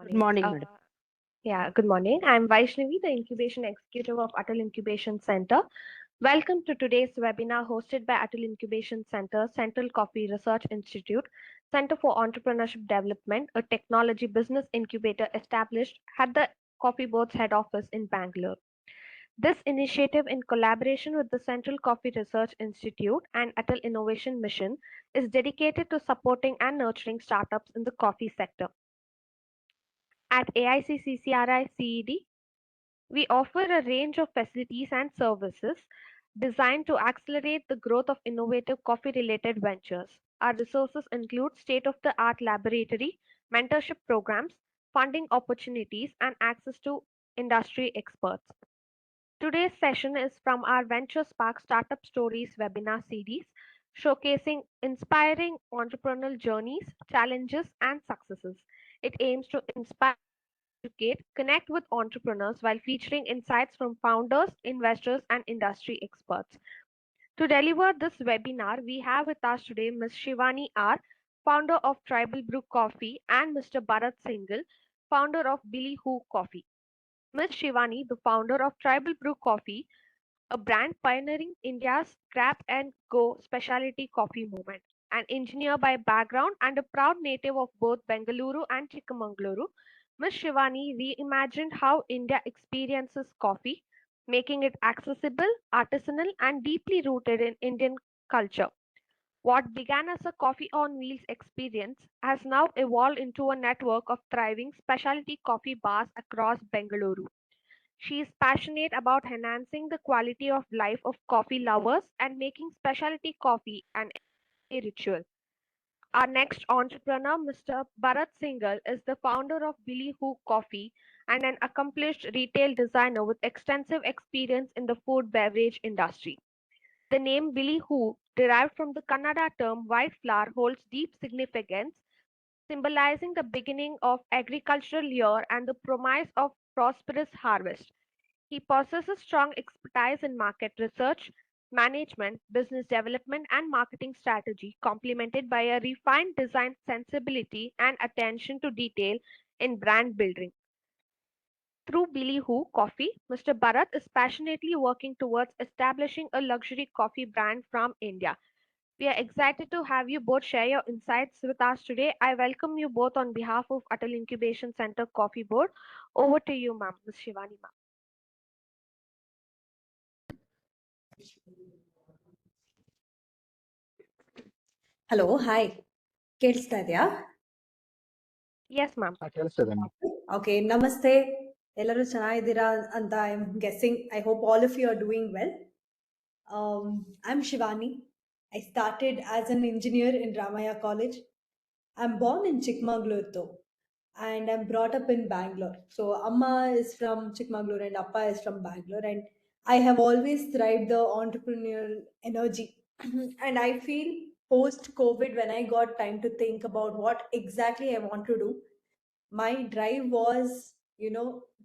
Good Morning. morning, madam. Good morning. I'm Vaishnavi, the Incubation Executive of Atal Incubation Center. Welcome to today's webinar hosted by Atal Incubation Center, Central Coffee Research Institute, Center for Entrepreneurship Development, a technology business incubator established at the Coffee Board's head office in Bangalore. This initiative, in collaboration with the Central Coffee Research Institute and Atal Innovation Mission, is dedicated to supporting and nurturing startups in the coffee sector. At AIC-CCRI-CED, we offer a range of facilities and services designed to accelerate the growth of innovative coffee-related ventures. Our resources include state-of-the-art laboratory, mentorship programs, funding opportunities, and access to industry experts. Today's session is from our Venture Spark Startup Stories webinar series, showcasing inspiring entrepreneurial journeys, challenges, and successes. It aims to inspire, educate, connect with entrepreneurs while featuring insights from founders, investors, and industry experts. To deliver this webinar, we have with us today Ms. Shivani R., founder of Tribal Brew Coffee, and Mr. Bharat Singhal, founder of Billy Who Coffee. Ms. Shivani, the founder of Tribal Brew Coffee, a brand pioneering India's grab and go specialty coffee movement. An engineer by background and a proud native of both Bengaluru and Chikmagaluru, Ms. Shivani reimagined how India experiences coffee, making it accessible, artisanal, and deeply rooted in Indian culture. What began as a coffee on wheels experience has now evolved into a network of thriving specialty coffee bars across Bengaluru. She is passionate about enhancing the quality of life of coffee lovers and making specialty coffee an everyday ritual. Our next entrepreneur, Mr. Bharat Singhal, is the founder of Billy Who Coffee and an accomplished retail designer with extensive experience in the food beverage industry. The name Billy Who, derived from the Kannada term white flower, holds deep significance, symbolizing the beginning of agricultural year and the promise of prosperous harvest. He possesses strong expertise in market research, management, business development, and marketing strategy, complemented by a refined design sensibility and attention to detail in brand building. Through Billy Who Coffee, Mr. Bharat is passionately working towards establishing a luxury coffee brand from India. We are excited to have you both share your insights with us today. I welcome you both on behalf of Atal Incubation Center Coffee Board. Over to you, ma'am, Ms. Shivani, ma'am. Hello hi ಕೇಳಿಸ್ತಾ ಇದೆಯಾ? Yes, ma'am. Okay, ನಮಸ್ತೆ. ಎಲ್ಲರೂ ಚೆನ್ನಾಗಿದ್ದೀರಾ ಅಂತ I am guessing. I hope all of you are doing well. I am Shivani. I started as an engineer in Ramaya College. I'm born in Chikmagalur though, and I'm brought up in Bangalore. So Amma is from Chikmagalur and Appa is from Bangalore, and I have always thrived the entrepreneurial energy. And I feel post COVID, when I got time to think about what exactly I want to do, my drive was,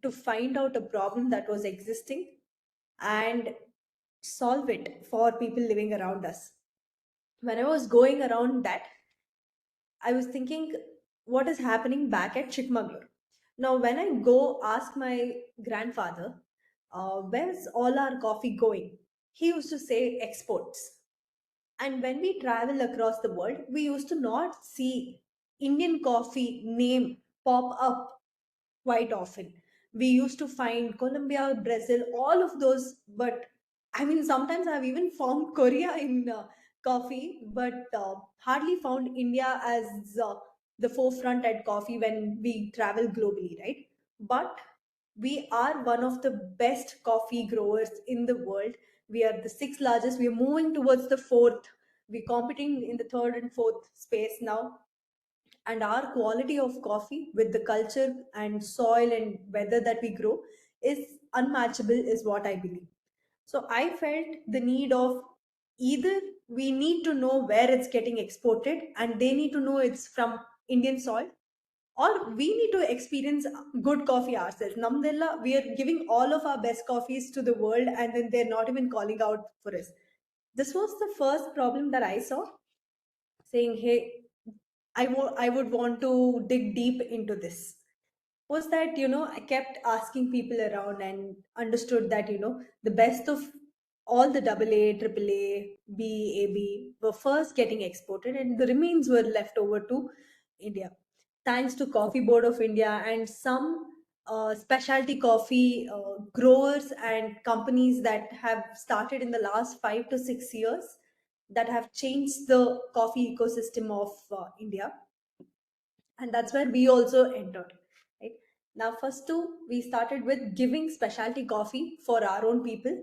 to find out a problem that was existing and solve it for people living around us. When I was going around that, I was thinking, what is happening back at Chikmagalur? Now, when I go ask my grandfather, where's all our coffee going? He used to say exports. And when we travel across the world, we used to not see Indian coffee name pop up quite often. We used to find Colombia, Brazil, all of those, but I mean, sometimes I've even found Korea in coffee, but hardly found India as the forefront at coffee when we travel globally, right? But we are one of the best coffee growers in the world. We are the sixth largest. We are moving towards the fourth. We're competing in the third and fourth space now, and our quality of coffee with the culture and soil and weather that we grow is unmatchable, is what I believe. So I felt the need of, either we need to know where it's getting exported and they need to know it's from Indian soil, or we need to experience good coffee ourselves. Namdella, we are giving all of our best coffees to the world and then they're not even calling out for us. This was the first problem that I saw, saying, hey, I would want to dig deep into this. was that, I kept asking people around and understood that, the best of all the AA, AAA, B, AB were first getting exported and the remains were left over to India. Thanks to Coffee Board of India and some specialty coffee growers and companies that have started in the last 5 to 6 years that have changed the coffee ecosystem of India, and that's where we also entered. Right now, first two, we started with giving specialty coffee for our own people.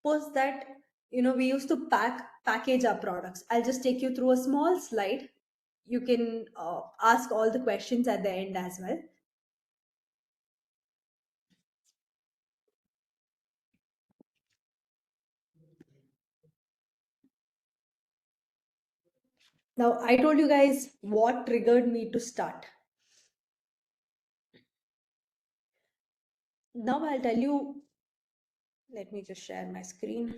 Post that, we used to package our products. I'll just take you through a small slide. You can ask all the questions at the end as well. Now, I told you guys what triggered me to start. Now I'll tell you. Let me just share my screen.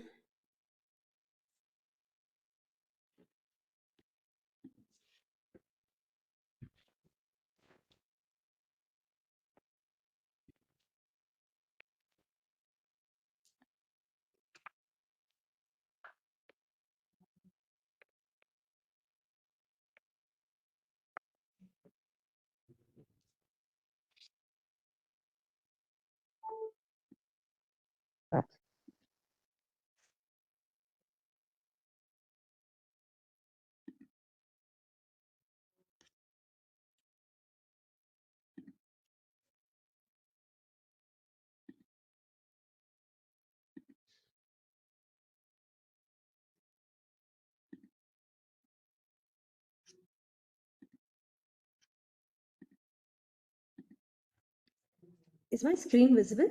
Is my screen visible?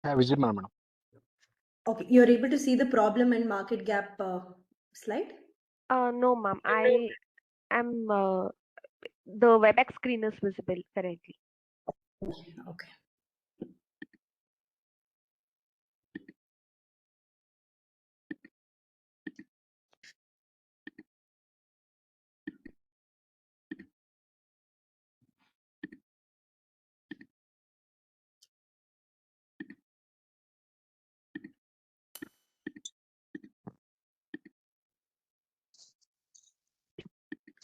Yeah, visible, madam. Okay, you're able to see the problem and market gap slide? No, ma'am. I am the WebEx screen is visible currently. Okay.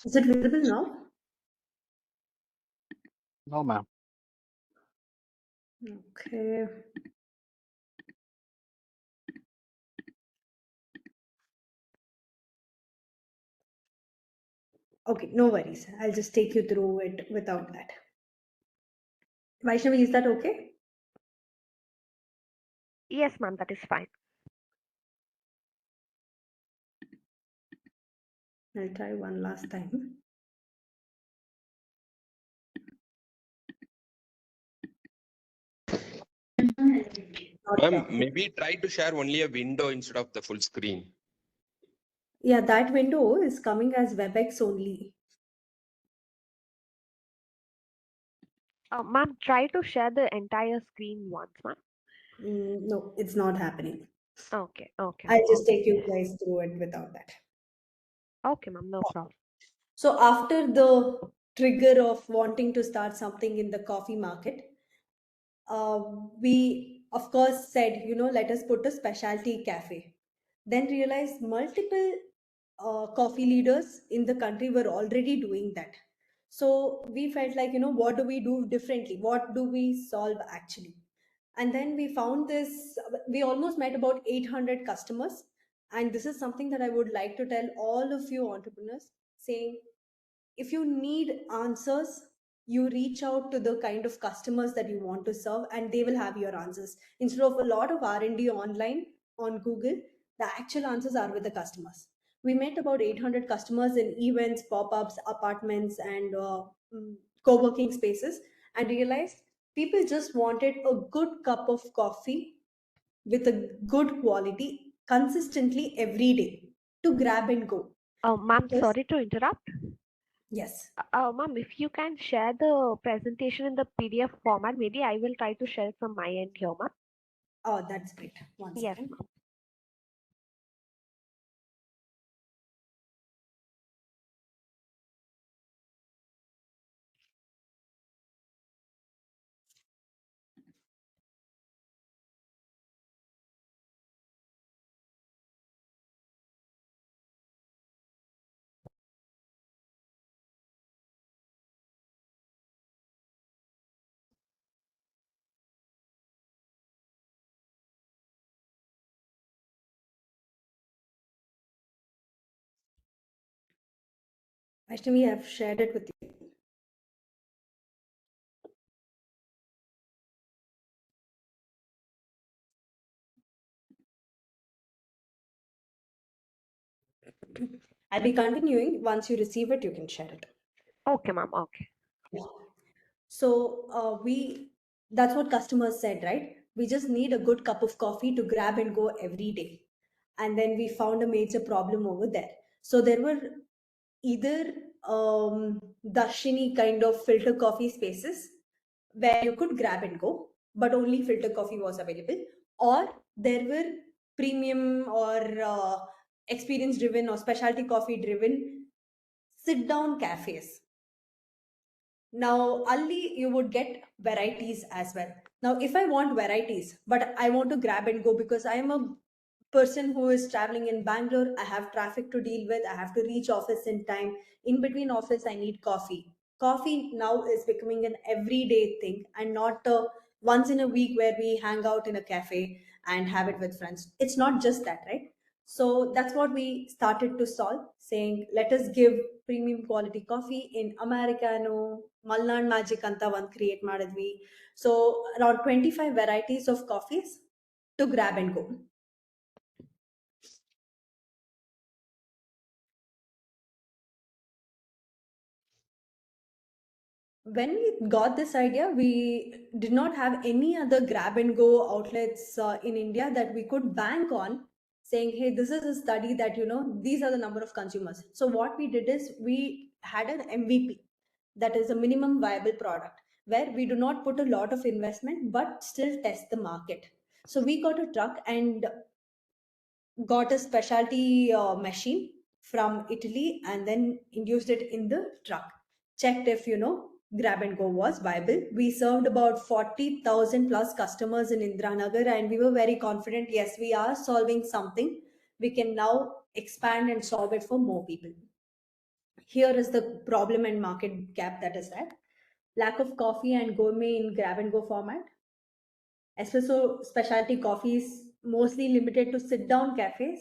Is it visible now? No, ma'am. Okay. Okay, no worries. I'll just take you through it without that. Vaishnavi, is that okay? Yes, ma'am. That is fine. I'll try one last time. Ma'am, maybe try to share only a window instead of the full screen. Yeah, that window is coming as WebEx only. Ma'am, try to share the entire screen once, ma'am. No, it's not happening. Okay, okay, I'll ma'am. just Okay. take you guys through it without that. Okay, ma'am. No problem. So after the trigger of wanting to start something in the coffee market, we of course said, let us put a specialty cafe. Then realized multiple coffee leaders in the country were already doing that. So we felt like, what do we do differently? What do we solve actually? And then we found this, we almost met about 800 customers. And this is something that I would like to tell all of you entrepreneurs, saying, if you need answers, you reach out to the kind of customers that you want to serve and they will have your answers. Instead of a lot of R&D online on Google, the actual answers are with the customers. We met about 800 customers in events, pop-ups, apartments, and co-working spaces, and realized people just wanted a good cup of coffee with a good quality consistently every day to grab and go. Ma'am, Because, sorry to interrupt. yes. Ma'am, if you can share the presentation in the PDF format, maybe I will try to share it from my end here, ma'am. Oh, that's great. One Yes, second. ma'am. Actually, I've shared it with you. I'll be continuing. Once you receive it, you can share it. Okay, ma'am. Okay. So that's what customers said, right? We just need a good cup of coffee to grab and go every day. And then we found a major problem over there. So there were either Darshini kind of filter coffee spaces where you could grab and go, but only filter coffee was available, or there were premium or experience driven or specialty coffee driven sit down cafes. Now, only you would get varieties as well. Now, if I want varieties, but I want to grab and go because I am a person who is traveling in Bangalore, I have traffic to deal with, I have to reach office in time. In between office, I need coffee. Coffee now is becoming an everyday thing and not once in a week where we hang out in a cafe and have it with friends. It's not just that, right? So that's what we started to solve, saying let us give premium quality coffee in Americano, Malnad Magic anta one create madidvi. So around 25 varieties of coffees to grab and go. When we got this idea, we did not have any other grab and go outlets in India that we could bank on, saying, hey, this is a study that, these are the number of consumers. So what we did is we had an MVP, that is a minimum viable product, where we do not put a lot of investment, but still test the market. So we got a truck and got a specialty machine from Italy and then induced it in the truck. Checked if, grab and go was viable. We served about 40,000 plus customers in Indranagar and we were very confident, yes, we are solving something. We can now expand and solve it for more people. Here is the problem and market gap that is there. Lack of coffee and gourmet in grab and go format. Espresso specialty coffees mostly limited to sit down cafes.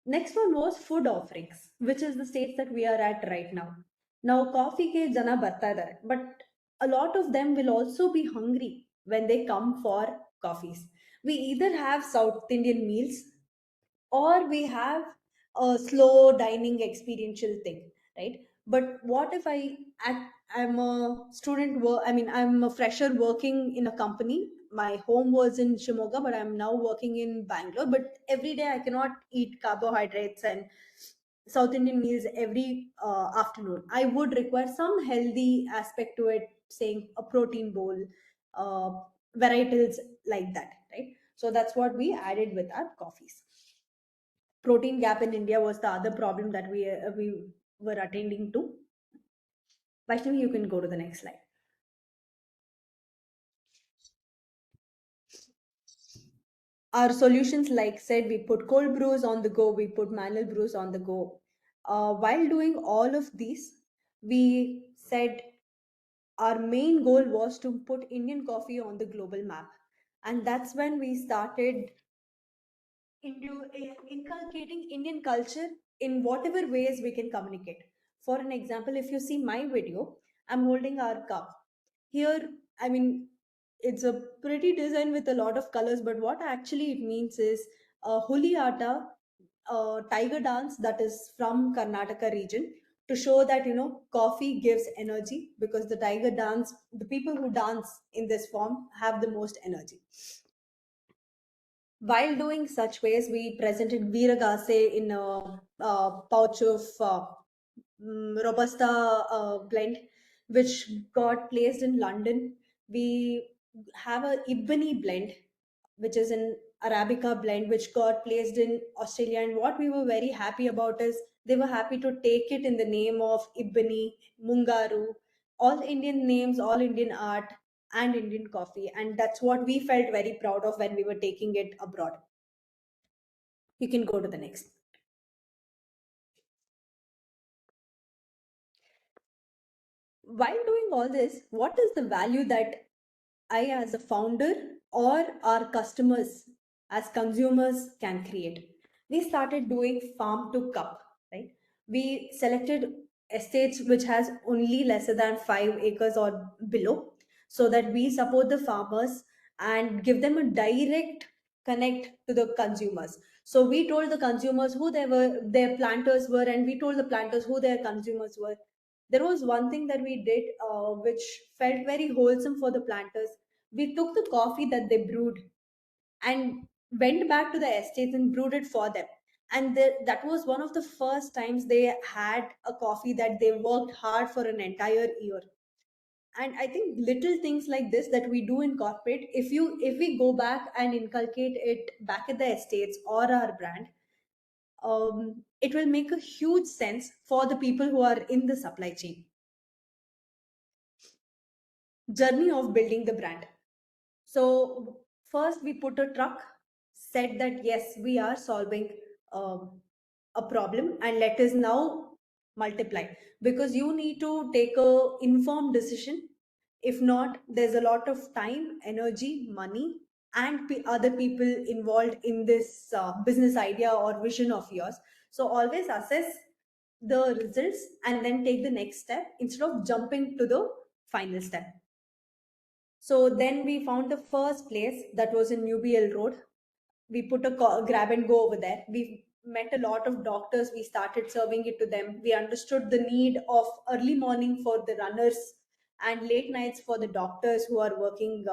Next one was food offerings, which is the stage that we are at right now. Now, coffee ke jana barta idare, but a lot of them will also be hungry when they come for coffees. We either have South Indian meals or we have a slow dining experiential thing, right? But what if I'm a student, I'm a fresher working in a company. My home was in Shimoga, but I'm now working in Bangalore. But every day I cannot eat carbohydrates and South Indian meals every afternoon. I would require some healthy aspect to it, saying a protein bowl, uh, varietals like that, right? So that's what we added with our coffees. Protein gap in India was the other problem that we were attending to. Vaishnavi, you can go to the next slide. Our solutions, like said, we put cold brews on the go, we put manual brews on the go. While doing all of these, we said our main goal was to put Indian coffee on the global map. And that's when we started inculcating Indian culture in whatever ways we can communicate. For an example, if you see my video, I'm holding our cup. Here, it's a pretty design with a lot of colors, but what actually it means is Huliata, tiger dance that is from Karnataka region, to show that coffee gives energy, because the people who dance in this form have the most energy. While doing such ways, we presented Viragase in a pouch of Robusta blend, which got placed in London. We have a Ibani blend, which is an Arabica blend, which got placed in Australia. And what we were very happy about is they were happy to take it in the name of Ibani, Mungaru, all Indian names, all Indian art, and Indian coffee. And that's what we felt very proud of when we were taking it abroad. You can go to the next. While doing all this, what is the value that I, as a founder, or our customers as consumers can create? We started doing farm to cup, right? We selected estates which has only lesser than 5 acres or below, so that we support the farmers and give them a direct connect to the consumers. So we told the consumers who they were, their planters were, and we told the planters who their consumers were. There was one thing that we did, which felt very wholesome for the planters. We took the coffee that they brewed and went back to the estates and brewed it for them. And that was one of the first times they had a coffee that they worked hard for an entire year. And I think little things like this that we do in corporate, if we go back and inculcate it back at the estates or our brand, it will make a huge sense for the people who are in the supply chain. Journey of building the brand. So first we put a truck, said that yes, we are solving a problem, and let us now multiply, because you need to take a informed decision. If not, there's a lot of time, energy, money, and other people involved in this business idea or vision of yours. So always assess the results and then take the next step instead of jumping to the final step. So then we found the first place that was in Newbiel Road. We put a grab and go over there. We met a lot of doctors. We started serving it to them. We understood the need of early morning for the runners and late nights for the doctors who are working.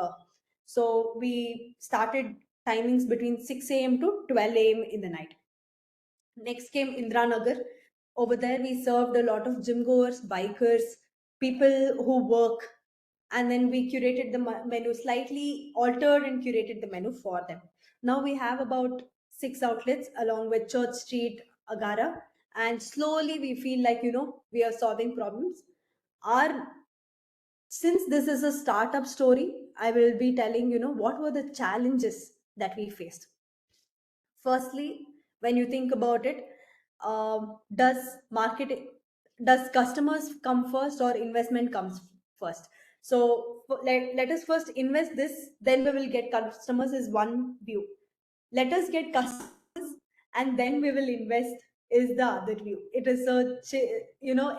So we started timings between 6 a.m. to 12 a.m. in the night. Next came Indranagar. Over there, we served a lot of gym goers, bikers, people who work, and then we curated the menu, slightly altered and curated the menu for them. Now we have about 6 outlets along with Church Street, Agara, and slowly we feel like, we are solving problems. Since this is a startup story, I will be telling, what were the challenges that we faced. Firstly, when you think about it, does customers come first or investment comes first? So let us first invest this, then we will get customers is one view. Let us get customers and then we will invest is the other view. It is a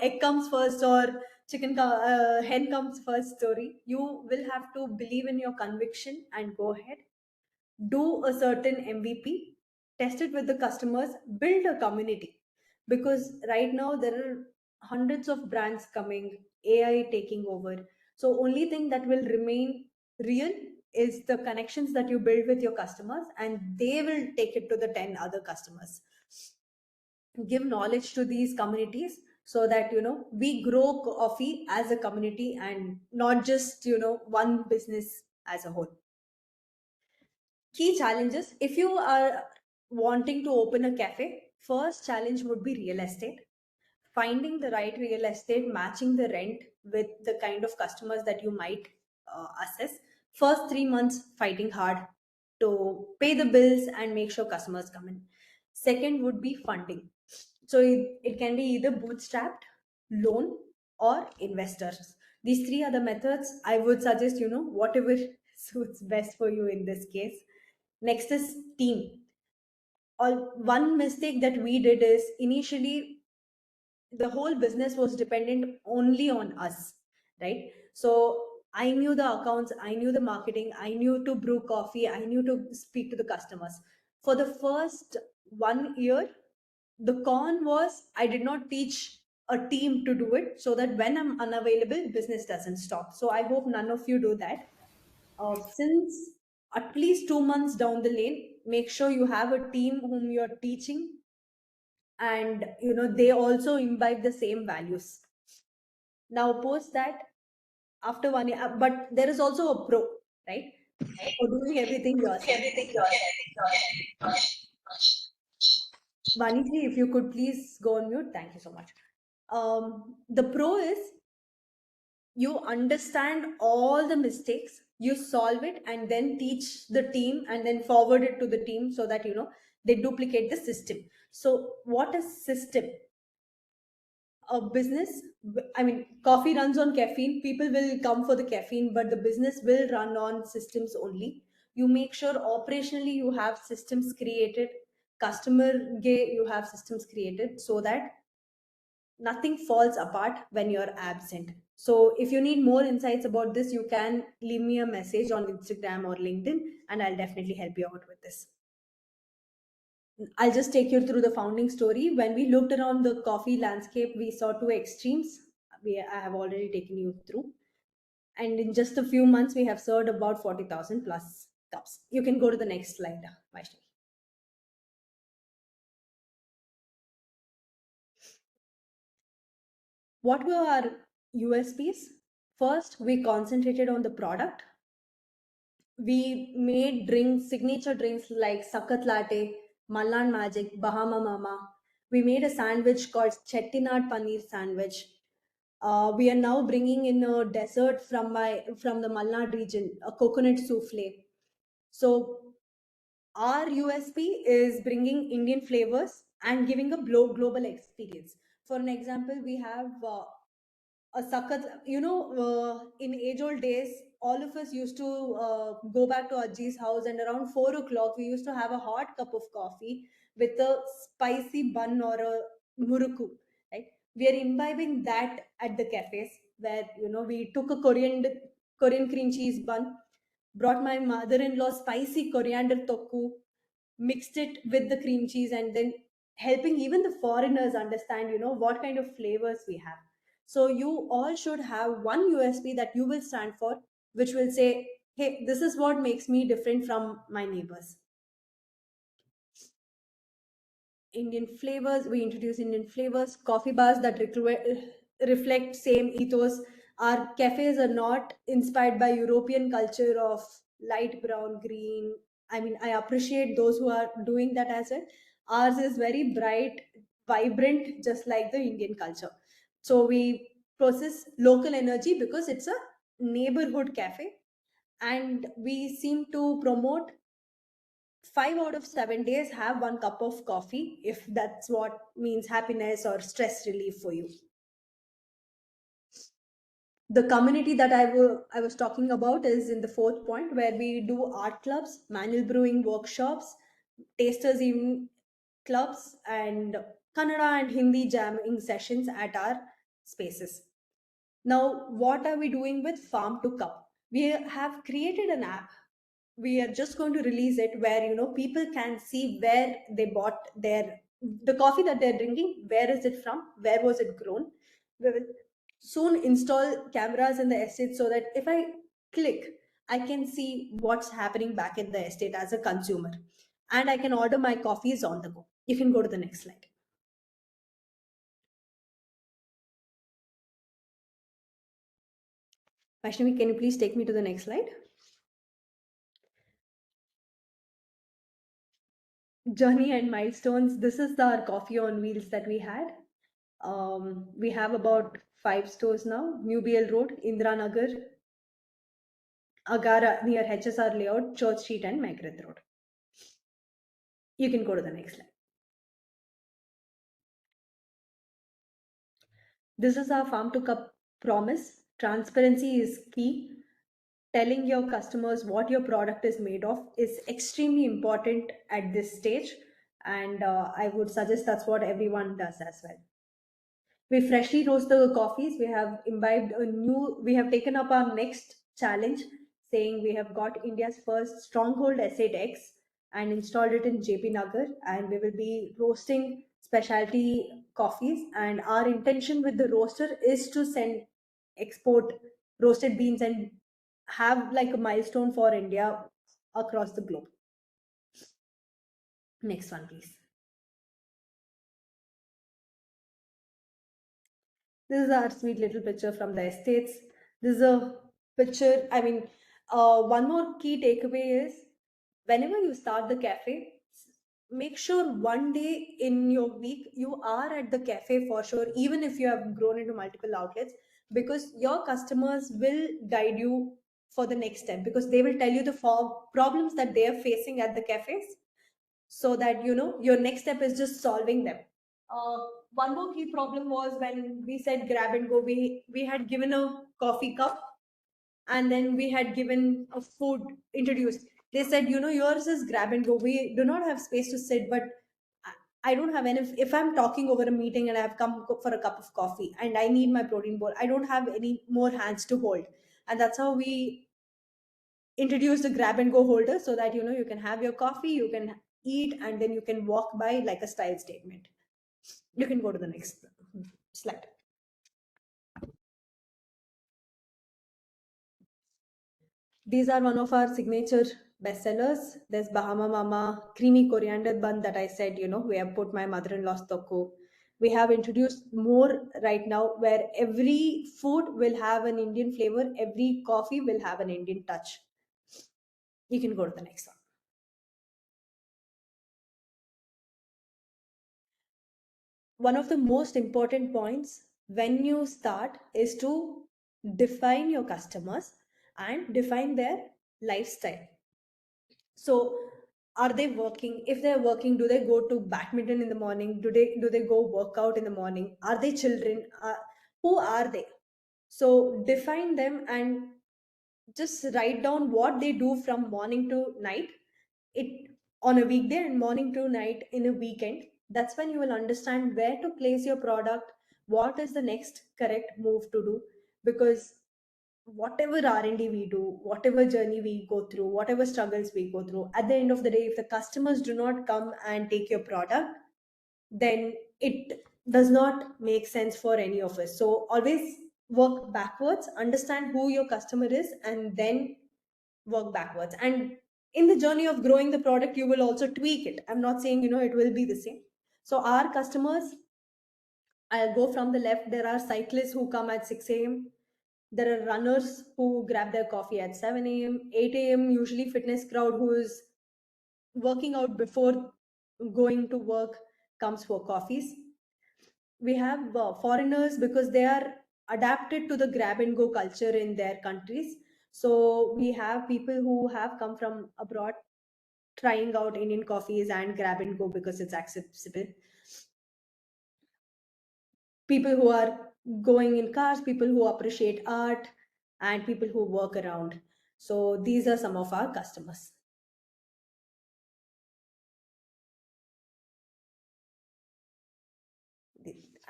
egg comes first or hen comes first story. You will have to believe in your conviction and go ahead, do a certain MVP, test it with the customers, build a community. Because right now there are hundreds of brands coming, AI taking over. So only thing that will remain real is the connections that you build with your customers, and they will take it to the 10 other customers. Give knowledge to these communities so that we grow coffee as a community and not just one business as a whole. Key challenges: if you are wanting to open a cafe, first challenge would be real estate. Finding the right real estate, matching the rent with the kind of customers that you might assess. First 3 months fighting hard to pay the bills and make sure customers come in. Second would be funding. So it can be either bootstrapped, loan, or investors. These three are the methods. I would suggest whatever suits best for you in this case. Next is team. One mistake that we did is initially the whole business was dependent only on us, right? So I knew the accounts, I knew the marketing, I knew to brew coffee, I knew to speak to the customers. For the first 1 year, the con was I did not teach a team to do it, so that when I'm unavailable, business doesn't stop. So I hope none of you do that. Since at least 2 months down the lane, make sure you have a team whom you're teaching, and they also imbibe the same values. Now post that, after 1 year, but there is also a pro, right, for doing everything yourself. Vaniji, if you could please go on mute. Thank you so much. The pro is you understand all the mistakes, you solve it, and then teach the team and then forward it to the team so that they duplicate the system. So what is system? A business, I mean, coffee runs on caffeine. People will come for the caffeine, but the business will run on systems only. You make sure operationally you have systems created, you have systems created, so that nothing falls apart when you're absent. So if you need more insights about this, you can leave me a message on Instagram or LinkedIn, and I'll definitely help you out with this. I'll just take you through the founding story. When we looked around the coffee landscape, we saw two extremes. I have already taken you through. And in just a few months, we have served about 40,000 plus cups. You can go to the next slide, Vaishnavi. What were our USPs? First, we concentrated on the product. We made drinks, signature drinks like Sakat Latte, Mallan Magic, Bahama Mama. We made a sandwich called Chettinad Paneer Sandwich. We are now bringing in a dessert from the Malnad region, a coconut souffle. So our USP is bringing Indian flavors and giving a global experience. For an example, we have a sakat, in age old days, all of us used to go back to Ajji's house, and around 4 o'clock we used to have a hot cup of coffee with a spicy bun or a muruku, right? We are imbibing that at the cafes, where we took a Korean cream cheese bun, brought my mother-in-law spicy coriander tokku, mixed it with the cream cheese, and then helping even the foreigners understand what kind of flavors we have. So you all should have one USP that you will stand for, which will say, hey, this is what makes me different from my neighbors. Indian flavors, we introduce Indian flavors, coffee bars that reflect same ethos. Our cafes are not inspired by European culture of light brown, green. I mean, I appreciate those who are doing that as well. Ours is very bright, vibrant, just like the Indian culture. So we process local energy because it's a neighborhood cafe, and we seem to promote 5 out of 7 days have one cup of coffee, if that's what means happiness or stress relief for you. The community that I was talking about is in the fourth point, where we do art clubs, manual brewing workshops, tasters evening clubs, and Kannada and Hindi jamming sessions at our spaces. Now, what are we doing with Farm to Cup? We have created an app. We are just going to release it where people can see where they bought the coffee that they're drinking, where is it from, where was it grown. We will soon install cameras in the estate, so that if I click, I can see what's happening back in the estate as a consumer, and I can order my coffees on the go. You can go to the next slide. Vaishnavi, can you please take me to the next slide? Journey and milestones. This is our coffee on wheels that we had. We have about 5 stores now: New BL Road, Indranagar, Agara near HSR Layout, Church Street, and Megreth Road. You can go to the next slide. This is our Farm to Cup promise. Transparency is key. Telling your customers what your product is made of is extremely important at this stage, and I would suggest that's what everyone does as well. We freshly roast the coffees. We have taken up our next challenge, saying we have got India's first stronghold estate X and installed it in JP Nagar, and we will be roasting specialty coffees. And our intention with the roaster is to export roasted beans and have like a milestone for India across the globe. Next one, please. This is our sweet little picture from the estates. This is a picture. I mean, one more key takeaway is, whenever you start the cafe, make sure one day in your week you are at the cafe for sure, even if you have grown into multiple outlets, because your customers will guide you for the next step, because they will tell you the problems that they are facing at the cafes, so that your next step is just solving them. One more key problem was when we said grab and go. We had given a coffee cup, and then we had given a food introduced. They said, yours is grab and go. We do not have space to sit, but I don't have any. If I'm talking over a meeting and I've come for a cup of coffee and I need my protein bowl, I don't have any more hands to hold. And that's how we introduce the grab and go holder, so that you can have your coffee, you can eat, and then you can walk by like a style statement. You can go to the next slide. These are one of our signature bestsellers. There's Bahama Mama creamy coriander bun that I said, we have put my mother-in-law's toko. We have introduced more right now, where every food will have an Indian flavor, every coffee will have an Indian touch. You can go to the next one. One of the most important points when you start is to define your customers and define their lifestyle. So are they working? If they're working, do they go to badminton in the morning? Do they go work out in the morning? Are they children? Who are they? So define them and just write down what they do from morning to night, it on a weekday and morning to night in a weekend. That's when you will understand where to place your product, what is the next correct move to do. Because whatever R&D we do, whatever journey we go through, whatever struggles we go through, at the end of the day, if the customers do not come and take your product, then it does not make sense for any of us. So always work backwards, understand who your customer is, and then work backwards. And in the journey of growing the product, you will also tweak it. I'm not saying it will be the same. So our customers, I'll go from the left. There are cyclists who come at 6 a.m. There are runners who grab their coffee at 7 a.m., 8 a.m., usually fitness crowd who is working out before going to work comes for coffees. We have foreigners because they are adapted to the grab and go culture in their countries. So we have people who have come from abroad trying out Indian coffees and grab and go because it's accessible. People who are going in cars, people who appreciate art, and people who work around. So these are some of our customers.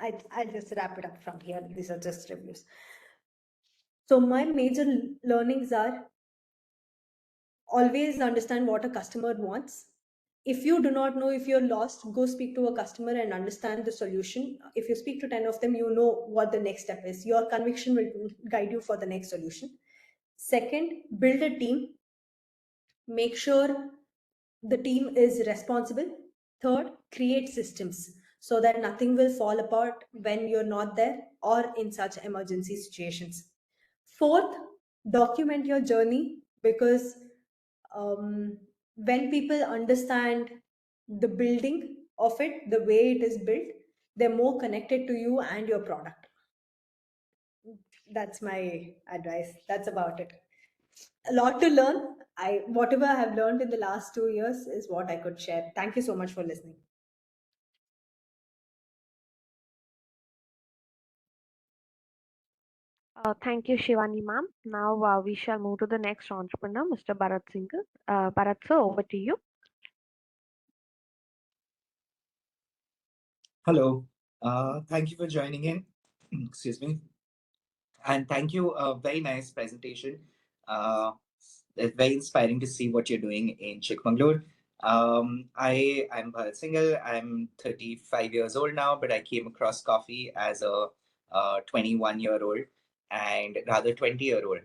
I'll just wrap it up from here. These are just reviews. So my major learnings are always understand what a customer wants. If you do not know, if you're lost, go speak to a customer and understand the solution. If you speak to 10 of them, you know what the next step is. Your conviction will guide you for the next solution. Second, build a team. Make sure the team is responsible. Third, create systems so that nothing will fall apart when you're not there or in such emergency situations. Fourth, document your journey, because when people understand the building of it, the way it is built, they're more connected to you and your product. That's my advice. That's about it. A lot to learn. Whatever I have learned in the last 2 years is what I could share. Thank you so much for listening. Thank you, Shivani ma'am. Now we shall move to the next entrepreneur, Mr. Bharat Singh. Bharat sir, over to you. Hello. Thank you for joining in. Excuse me. And thank you. Very nice presentation. It's very inspiring to see what you're doing in Chikmagalur. I'm Bharat Singhal. I'm 35 years old now, but I came across coffee as a 21-year-old and rather 20-year-old.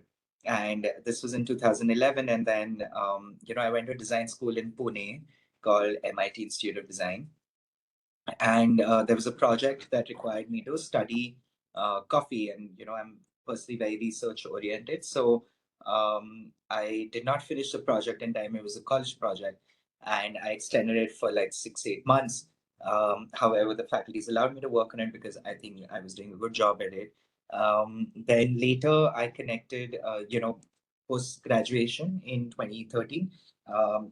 And this was in 2011. And then, I went to a design school in Pune called MIT Institute of Design. And there was a project that required me to study coffee, and I'm personally very research oriented, so I did not finish the project in time. It was a college project and I extended it for like 6-8 months. However, the faculties allowed me to work on it because I think I was doing a good job at it. Then later I connected post graduation in 2013.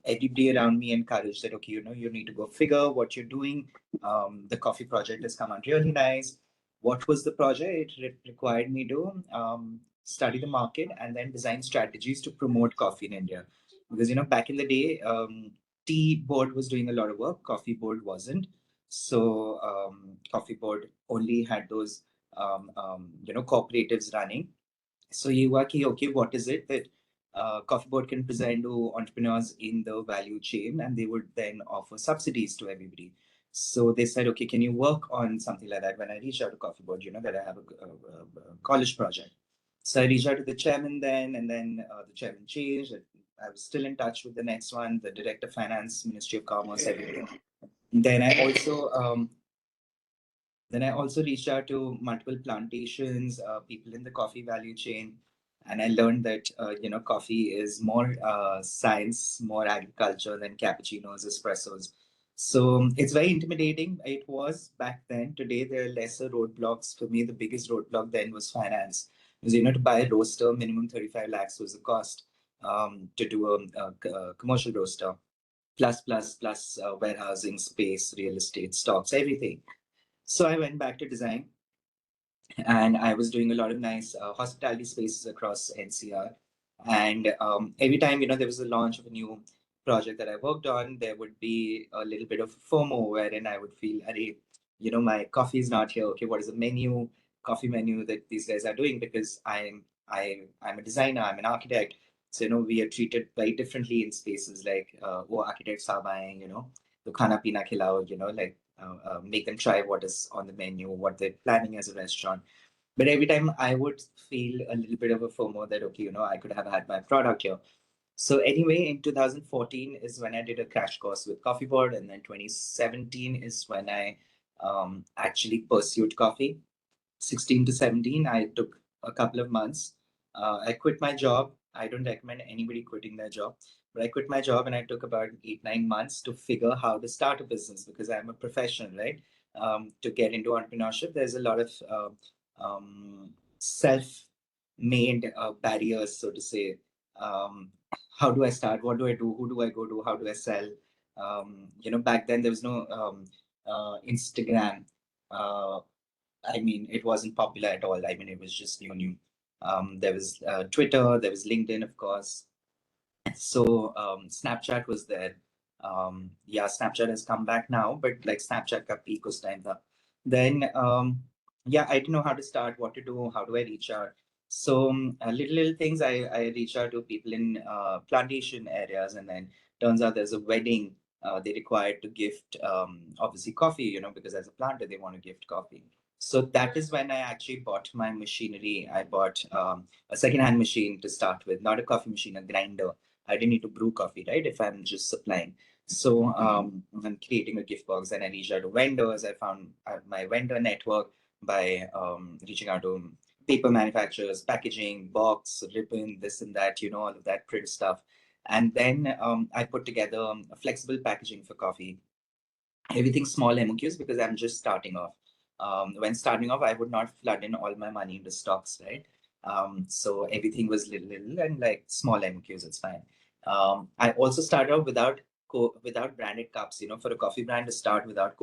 Everybody around me encouraged that, okay, you need to go figure what you're doing. The coffee project has come out really nice. What was the project? It required me to study the market and then design strategies to promote coffee in India. Because, back in the day, tea board was doing a lot of work, coffee board wasn't. So Coffee Board only had those cooperatives running. So you were okay, what is it that Coffee Board can present to entrepreneurs in the value chain, and they would then offer subsidies to everybody. So they said, okay, can you work on something like that? When I reached out to Coffee Board, that I have a college project. So I reached out to the chairman then, and then the chairman changed. I was still in touch with the next one, the director of finance, Ministry of Commerce, everything. Then I also reached out to multiple plantations, people in the coffee value chain, and I learned that coffee is more science, more agriculture than cappuccinos, espressos. So it's very intimidating. It was back then. Today there are lesser roadblocks. For me, the biggest roadblock then was finance. Because to buy a roaster, minimum 35 lakhs was the cost to do a commercial roaster, plus warehousing space, real estate, stocks, everything. So I went back to design, and I was doing a lot of nice hospitality spaces across NCR. And every time, there was a launch of a new project that I worked on, there would be a little bit of FOMO wherein I would feel, Arey, my coffee is not here. Okay, what is the coffee menu that these guys are doing? Because I'm a designer, I'm an architect. So, we are treated very differently in spaces like, architects are buying, the khana pina khilao, like make them try what is on the menu, what they're planning as a restaurant. But every time I would feel a little bit of a FOMO that, okay, I could have had my product here. So anyway, in 2014 is when I did a crash course with Coffee Board, and then 2017 is when I actually pursued coffee. 16 to 17, I took a couple of months. I quit my job. I don't recommend anybody quitting their job, but I quit my job and I took about 8-9 months to figure how to start a business, because I'm a professional, right? To get into entrepreneurship, there's a lot of self-made barriers, so to say. How do I start? What do I do? Who do I go to? How do I sell? Back then there was no Instagram. I mean, it wasn't popular at all. I mean, it was just new. There was Twitter, there was LinkedIn, of course. So Snapchat was there. Yeah, Snapchat has come back now, but like Snapchat ka peak us time tha. Then yeah, I didn't know how to start, what to do, how do I reach out. So little things. I reach out to people in plantation areas, and then turns out there's a wedding. They required to gift obviously coffee, because as a planter they want to gift coffee. So that is when I actually bought my machinery. I bought a second-hand machine to start with, not a coffee machine, a grinder. I didn't need to brew coffee, right? If I'm just supplying. So I'm creating a gift box, and I reached out to vendors. I found my vendor network by reaching out to paper manufacturers, packaging, box, ribbon, this and that, all of that print stuff. And then I put together a flexible packaging for coffee. Everything small MOQs, because I'm just starting off. When starting off, I would not flood in all my money into stocks, right? So everything was little and like small MOQs, it's fine. I also started out without branded cups. For a coffee brand to start without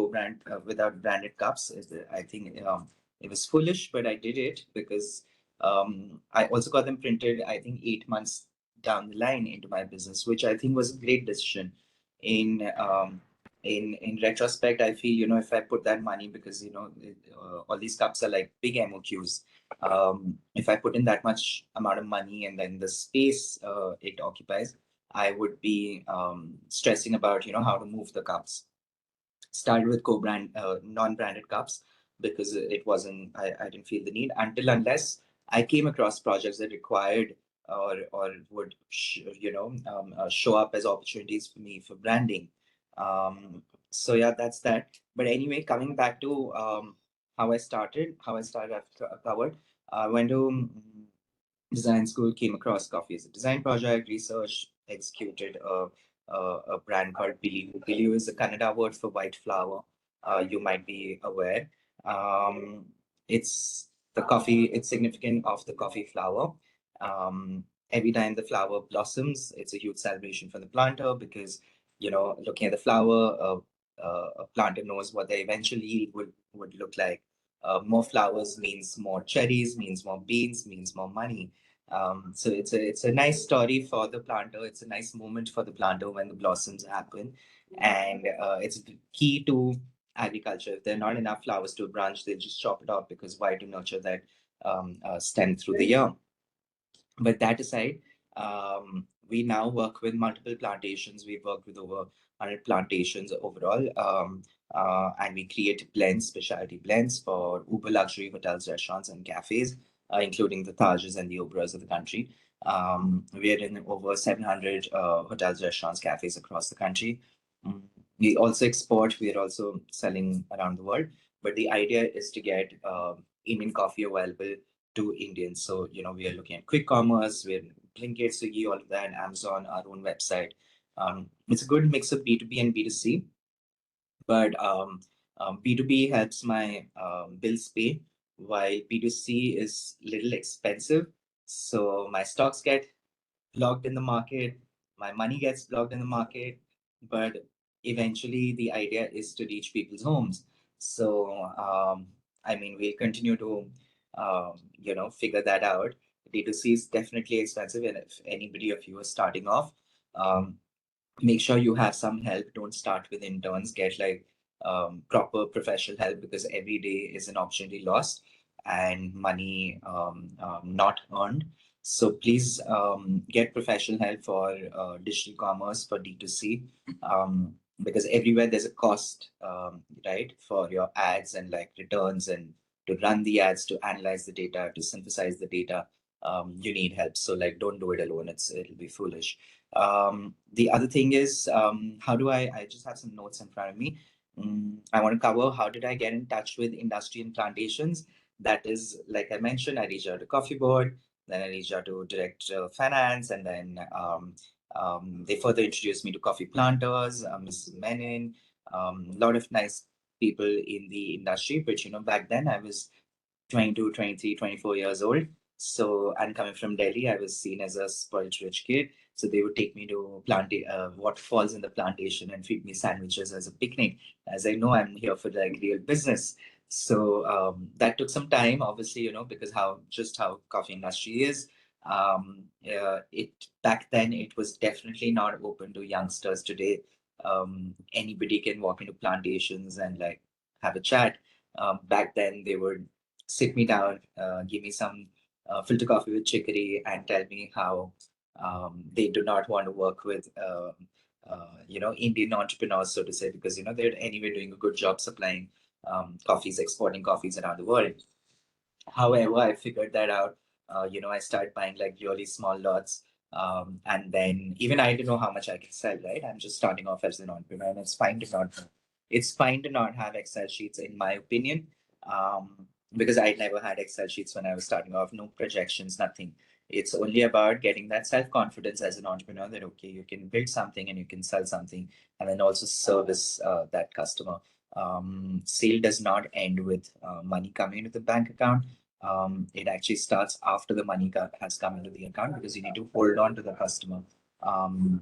without branded cups, I think it was foolish, but I did it because I also got them printed, I think 8 months down the line into my business, which I think was a great decision. In retrospect, I feel, if I put that money, because all these cups are like big MOQs. If I put in that much amount of money and then the space it occupies, I would be stressing about how to move the cups. Started with non-branded cups, because it wasn't, I didn't feel the need unless I came across projects that required or would show up as opportunities for me for branding. So yeah, that's that. But anyway, coming back to how I started after I covered. I went to design school, came across coffee as a design project, research, executed a brand called Biliu. Biliu is a Kannada word for white flower. You might be aware. It's it's significant of the coffee flower. Every time the flower blossoms, it's a huge celebration for the planter, because, looking at the flower, a planter knows what their eventual yield would look like. More flowers means more cherries, means more beans, means more money. So it's a nice story for the planter. It's a nice moment for the planter when the blossoms happen, and it's key to agriculture. If there are not enough flowers to a branch, they'll just chop it off, because why to nurture that stem through the year? But that aside, we now work with multiple plantations. We've worked with over 100 plantations overall. And we create blends, specialty blends for uber luxury hotels, restaurants, and cafes, including the Tajes and the Oberois of the country. We're in over 700 hotels, restaurants, cafes across the country. Mm, We also export. We are also selling around the world. But the idea is to get Indian coffee available to Indians. So, we are looking at quick commerce, we're Blinkit, Swiggy, all of that, Amazon, our own website. It's a good mix of B2B and B2C, but B2B helps my bills pay, while B2C is little expensive. So my stocks get blocked in the market, my money gets blocked in the market, but eventually the idea is to reach people's homes. So, I mean, we'll continue to, figure that out. D2C is definitely expensive, and if anybody of you are starting off, um, make sure you have some help. Don't start with interns. Get like proper professional help, because every day is an opportunity lost and money not earned. So please get professional help for digital commerce, for D2C, because everywhere there's a cost, right, for your ads and like returns, and to run the ads, to analyze the data, to synthesize the data. You need help. So like, don't do it alone. It'll be foolish. The other thing is, how do I just have some notes in front of me. I want to cover how did I get in touch with industry and plantations. That is, like I mentioned, I reached out to Coffee Board, then I reached out to Direct Finance, and then they further introduced me to Coffee Planters, Mrs. Menon, a lot of nice people in the industry. But, back then I was 22, 23, 24 years old. So, and coming from Delhi, I was seen as a spoiled rich kid. So they would take me to waterfalls in the plantation and feed me sandwiches as a picnic, as I know I'm here for like real business. So that took some time, obviously, because how coffee industry is. It back then it was definitely not open to youngsters. Today, anybody can walk into plantations and like have a chat. Back then, they would sit me down, give me some filter coffee with chicory, and tell me how they do not want to work with Indian entrepreneurs, so to say, because they're anyway doing a good job supplying coffees, exporting coffees around the world. However, I figured that out. I started buying like really small lots. And then even I didn't know how much I could sell, right? I'm just starting off as an entrepreneur, and it's fine to not know. It's fine to not have Excel sheets, in my opinion, because I never had Excel sheets when I was starting off, no projections, nothing. It's only about getting that self-confidence as an entrepreneur that, okay, you can build something and you can sell something, and then also service that customer. Sale does not end with money coming into the bank account. It actually starts after the money has come into the account, because you need to hold on to the customer.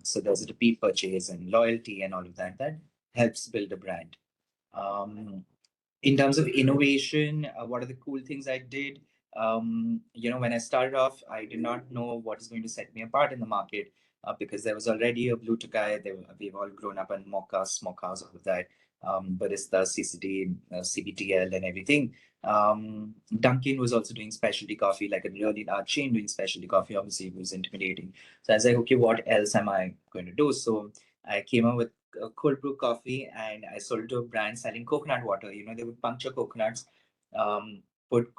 So there's a repeat purchase and loyalty and all of that that helps build a brand. In terms of innovation, what are the cool things I did? When I started off, I did not know what is going to set me apart in the market, because there was already a Blue Tokai. We've all grown up on mocha, smokehouse, all of that, barista, CCD, CBTL, and everything. Dunkin was also doing specialty coffee, like a really large chain doing specialty coffee. Obviously, it was intimidating. So I was like, okay, what else am I going to do? So I came up with cold brew coffee, and I sold to a brand selling coconut water. They would puncture coconuts, put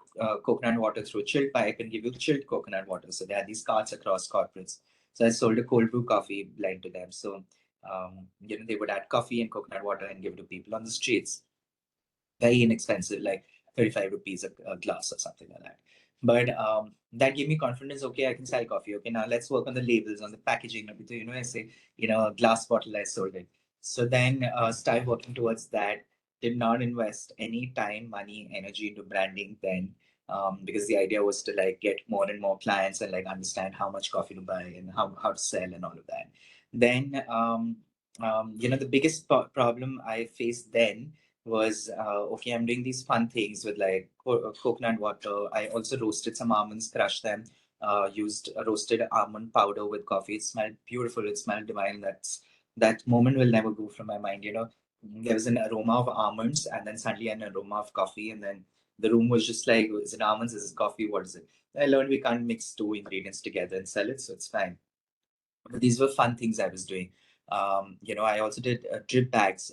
coconut water through a chilled pipe, and give you chilled coconut water. So they had these carts across corporates. So I sold a cold brew coffee blend to them. So they would add coffee and coconut water and give it to people on the streets. Very inexpensive, like 35 rupees a glass or something like that. But that gave me confidence. Okay, I can sell coffee. Okay, now let's work on the labels, on the packaging. I say, a glass bottle, I sold it. So then started working towards that. Did not invest any time, money, energy into branding then, because the idea was to like get more and more clients and like understand how much coffee to buy and how to sell and all of that. Then, the biggest problem I faced then was okay, I'm doing these fun things with like coconut water. I also roasted some almonds, crushed them, used roasted almond powder with coffee. It smelled beautiful. It smelled divine. That moment will never go from my mind. there was an aroma of almonds, and then suddenly an aroma of coffee, and then the room was just like, is it almonds? Is it coffee? What is it? I learned we can't mix two ingredients together and sell it, so it's fine. But these were fun things I was doing. I also did drip bags,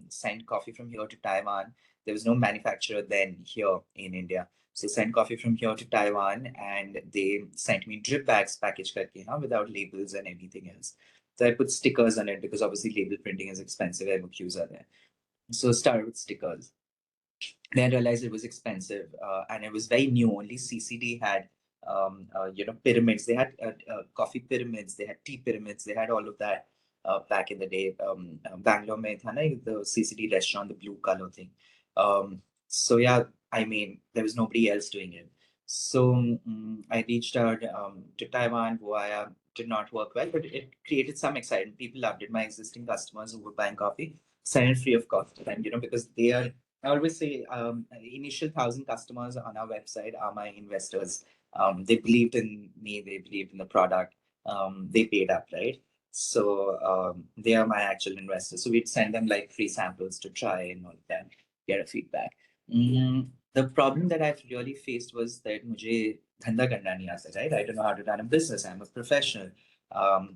sent coffee from here to Taiwan. There was no manufacturer then here in India. So sent coffee from here to Taiwan, and they sent me drip bags packaged karke, without labels and everything else. So I put stickers on it because obviously label printing is expensive. MOQs are there. So started with stickers. Then I realized it was expensive, and it was very new. Only CCD had, pyramids. They had coffee pyramids. They had tea pyramids. They had all of that back in the day. Bangalore mein tha na, the CCD restaurant, the blue color thing. So yeah, I mean, there was nobody else doing it. So I reached out to Taiwan. Via did not work well, but it created some excitement. People loved it. My existing customers who were buying coffee sent it free of cost, and because they are, I always say, initial 1,000 customers on our website are my investors. They believed in me, they believed in the product, they paid up, right? So they are my actual investors. So we'd send them like free samples to try and all that, get a feedback. The problem that I've really faced was that mujhe dhanda karna nahi aata, right? I don't know how to run a business. I'm a professional.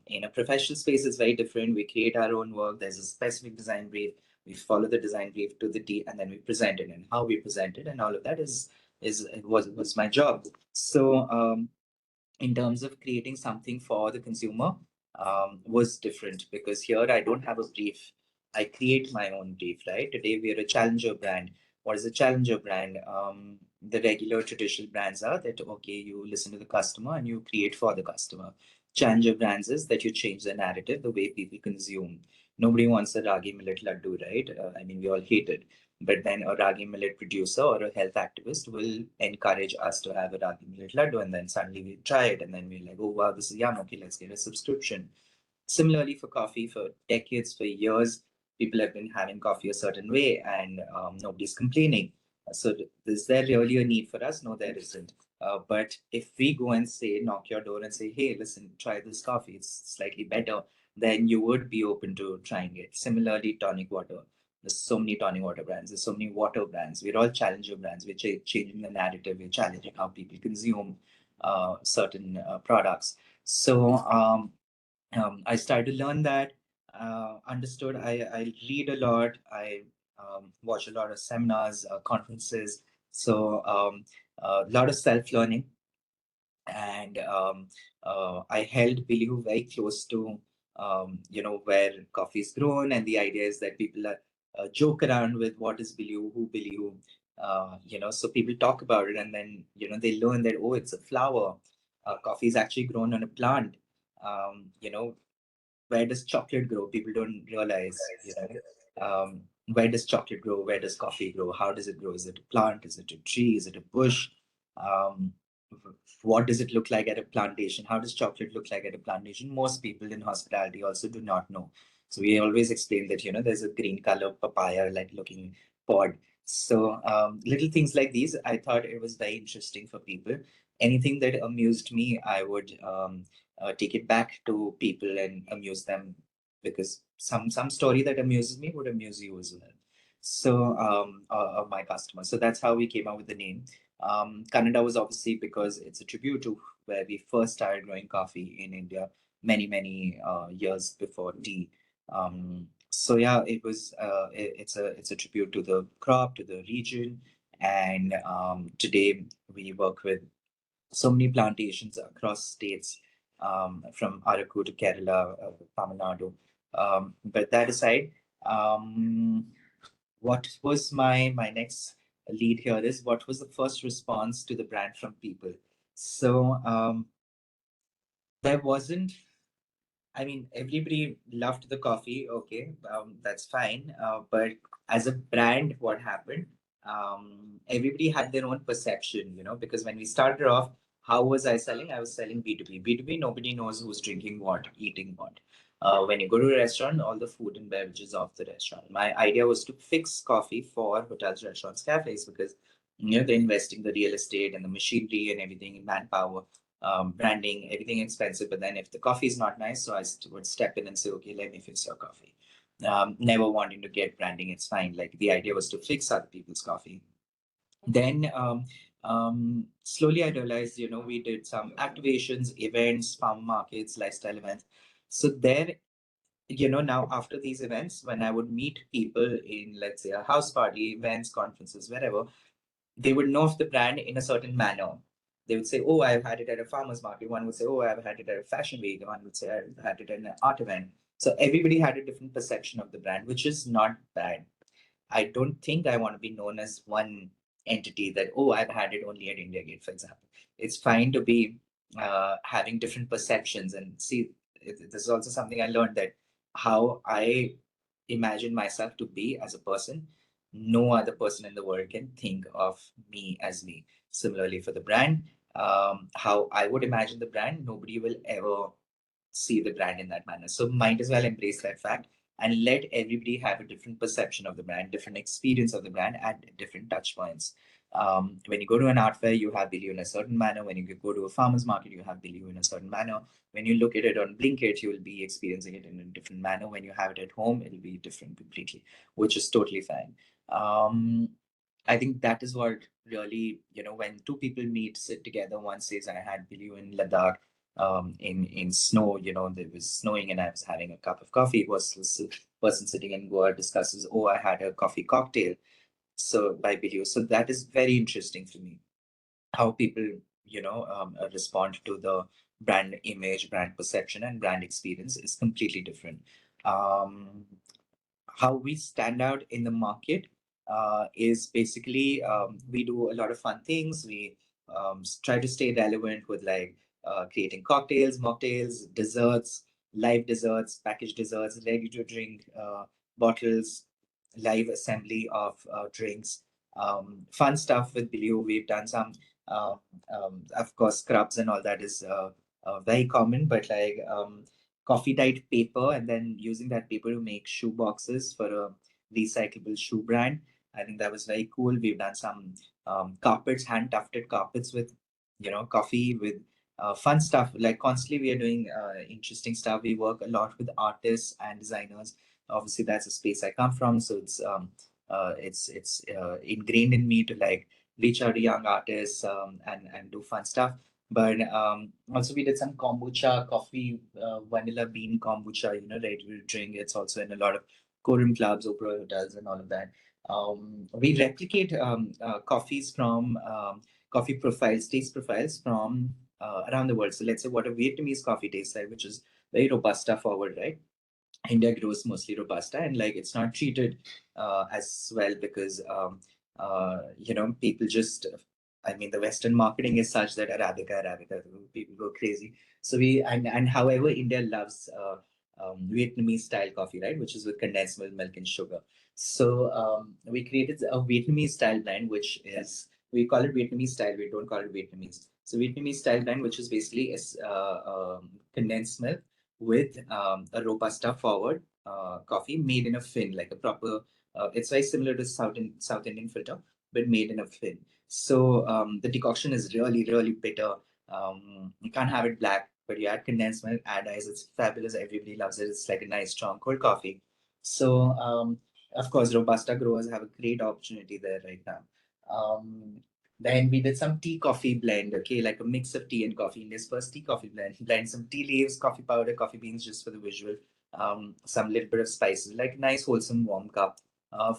In a professional space, it's very different. We create our own work. There's a specific design brief. We follow the design brief to the T, and then we present it. And how we present it, and all of that was my job. So in terms of creating something for the consumer, was different because here I don't have a brief. I create my own brief. Right, today we are a challenger brand. What is a challenger brand? The regular traditional brands are that, okay, you listen to the customer and you create for the customer. Challenger brands is that you change the narrative, the way people consume. Nobody wants a ragi millet laddu, right? I mean, we all hate it. But then a ragi millet producer or a health activist will encourage us to have a ragi millet laddu, and then suddenly we try it, and then we're like, oh wow, this is yum. Okay, let's get a subscription. Similarly, for coffee, for decades, for years, people have been having coffee a certain way, and nobody's complaining. So, is there really a need for us? No, there isn't. But if we go and say, knock your door and say, hey, listen, try this coffee, it's slightly better, then you would be open to trying it. Similarly, tonic water. There's so many tonic water brands. There's so many water brands. We're all challenger brands. We're changing the narrative. We're challenging how people consume certain products. So I started to learn that, understood. I read a lot. I watch a lot of seminars, conferences. So a lot of self-learning. And I held Bilihu very close to, where coffee is grown. And the idea is that people are, joke around with what is Bilihu, who Bilihu, so people talk about it, and then, they learn that, oh, it's a flower. Coffee is actually grown on a plant. Where does chocolate grow? People don't realize, where does chocolate grow? Where does coffee grow? How does it grow? Is it a plant? Is it a tree? Is it a bush? Um, what does it look like at a plantation? How does chocolate look like at a plantation? Most people in hospitality also do not know. So we always explain that, there's a green color papaya like looking pod. So little things like these, I thought it was very interesting for people. Anything that amused me, I would take it back to people and amuse them, because some story that amuses me would amuse you as well. So of my customers. So that's how we came up with the name. Kannada was obviously because it's a tribute to where we first started growing coffee in India many years before tea. So yeah, it was it's a tribute to the crop, to the region, and today we work with so many plantations across states, from Araku to Kerala, Tamil Nadu. But that aside, what was my next lead here is what was the first response to the brand from people? So there wasn't. I mean, everybody loved the coffee. Okay, that's fine. But as a brand, what happened? Everybody had their own perception, because when we started off, how was I selling? I was selling B2B. B2B, nobody knows who's drinking what, eating what. When you go to a restaurant, all the food and beverages of the restaurant. My idea was to fix coffee for hotels, restaurants, cafes, because they're investing the real estate and the machinery and everything, manpower, branding, everything expensive. But then if the coffee is not nice, so I would step in and say, okay, let me fix your coffee. never wanting to get branding. It's fine. Like the idea was to fix other people's coffee. Then slowly I realized, we did some activations, events, farm markets, lifestyle events. So there, now after these events, when I would meet people in, let's say, a house party, events, conferences, wherever, they would know of the brand in a certain manner. They would say, "Oh, I've had it at a farmer's market." One would say, "Oh, I've had it at a fashion week." One would say, "I've had it at an art event." So everybody had a different perception of the brand, which is not bad. I don't think I want to be known as one entity that, oh, I've had it only at India Gate, for example. It's fine to be having different perceptions. And see, this is also something I learned, that how I imagine myself to be as a person, no other person in the world can think of me as me. Similarly, for the brand, how I would imagine the brand, nobody will ever see the brand in that manner. So might as well embrace that fact and let everybody have a different perception of the brand, different experience of the brand at different touch points. When you go to an art fair, you have Billy in a certain manner. When you go to a farmer's market, you have Billy in a certain manner. When you look at it on Blinkit, you will be experiencing it in a different manner. When you have it at home, it'll be different completely, which is totally fine. I think that is what really, when two people meet, sit together, one says, I had Billy in Ladakh, in snow, there was snowing and I was having a cup of coffee. It was this person sitting in Goa discusses, oh, I had a coffee cocktail. So by video. So that is very interesting for me. How people, respond to the brand image, brand perception, and brand experience is completely different. How we stand out in the market is basically, we do a lot of fun things. We try to stay relevant with like creating cocktails, mocktails, desserts, live desserts, packaged desserts, ready to drink bottles, live assembly of drinks, fun stuff with Bilio. We've done some, of course, scrubs and all that is very common, but like coffee dyed paper and then using that paper to make shoe boxes for a recyclable shoe brand. I think that was very cool. We've done some carpets, hand tufted carpets with, coffee, with fun stuff. Like constantly, we are doing interesting stuff. We work a lot with artists and designers. Obviously, that's a space I come from, so it's ingrained in me to like reach out to young artists and do fun stuff. But also we did some kombucha, coffee, vanilla bean kombucha, ready to drink. It's also in a lot of Korean clubs, Oprah hotels, and all of that. We replicate coffees from coffee profiles, taste profiles from around the world. So let's say what a Vietnamese coffee tastes like, which is very Robusta forward, right? India grows mostly Robusta, and like it's not treated as well because people just, I mean, the Western marketing is such that Arabica, people go crazy. So and however, India loves Vietnamese style coffee, right, which is with condensed milk and sugar. So we created a Vietnamese style blend, which is, we call it Vietnamese style. We don't call it Vietnamese. So Vietnamese style blend, which is basically condensed milk with a Robusta forward coffee made in a fin, like a proper. It's very similar to South Indian filter, but made in a fin. So the decoction is really, really bitter. You can't have it black, but you add condensed milk, add ice. It's fabulous. Everybody loves it. It's like a nice, strong, cold coffee. So of course, Robusta growers have a great opportunity there right now. Then we did some tea coffee blend, okay, like a mix of tea and coffee. India's first tea coffee blend. Blend some tea leaves, coffee powder, coffee beans just for the visual. Some little bit of spices, like nice, wholesome, warm cup.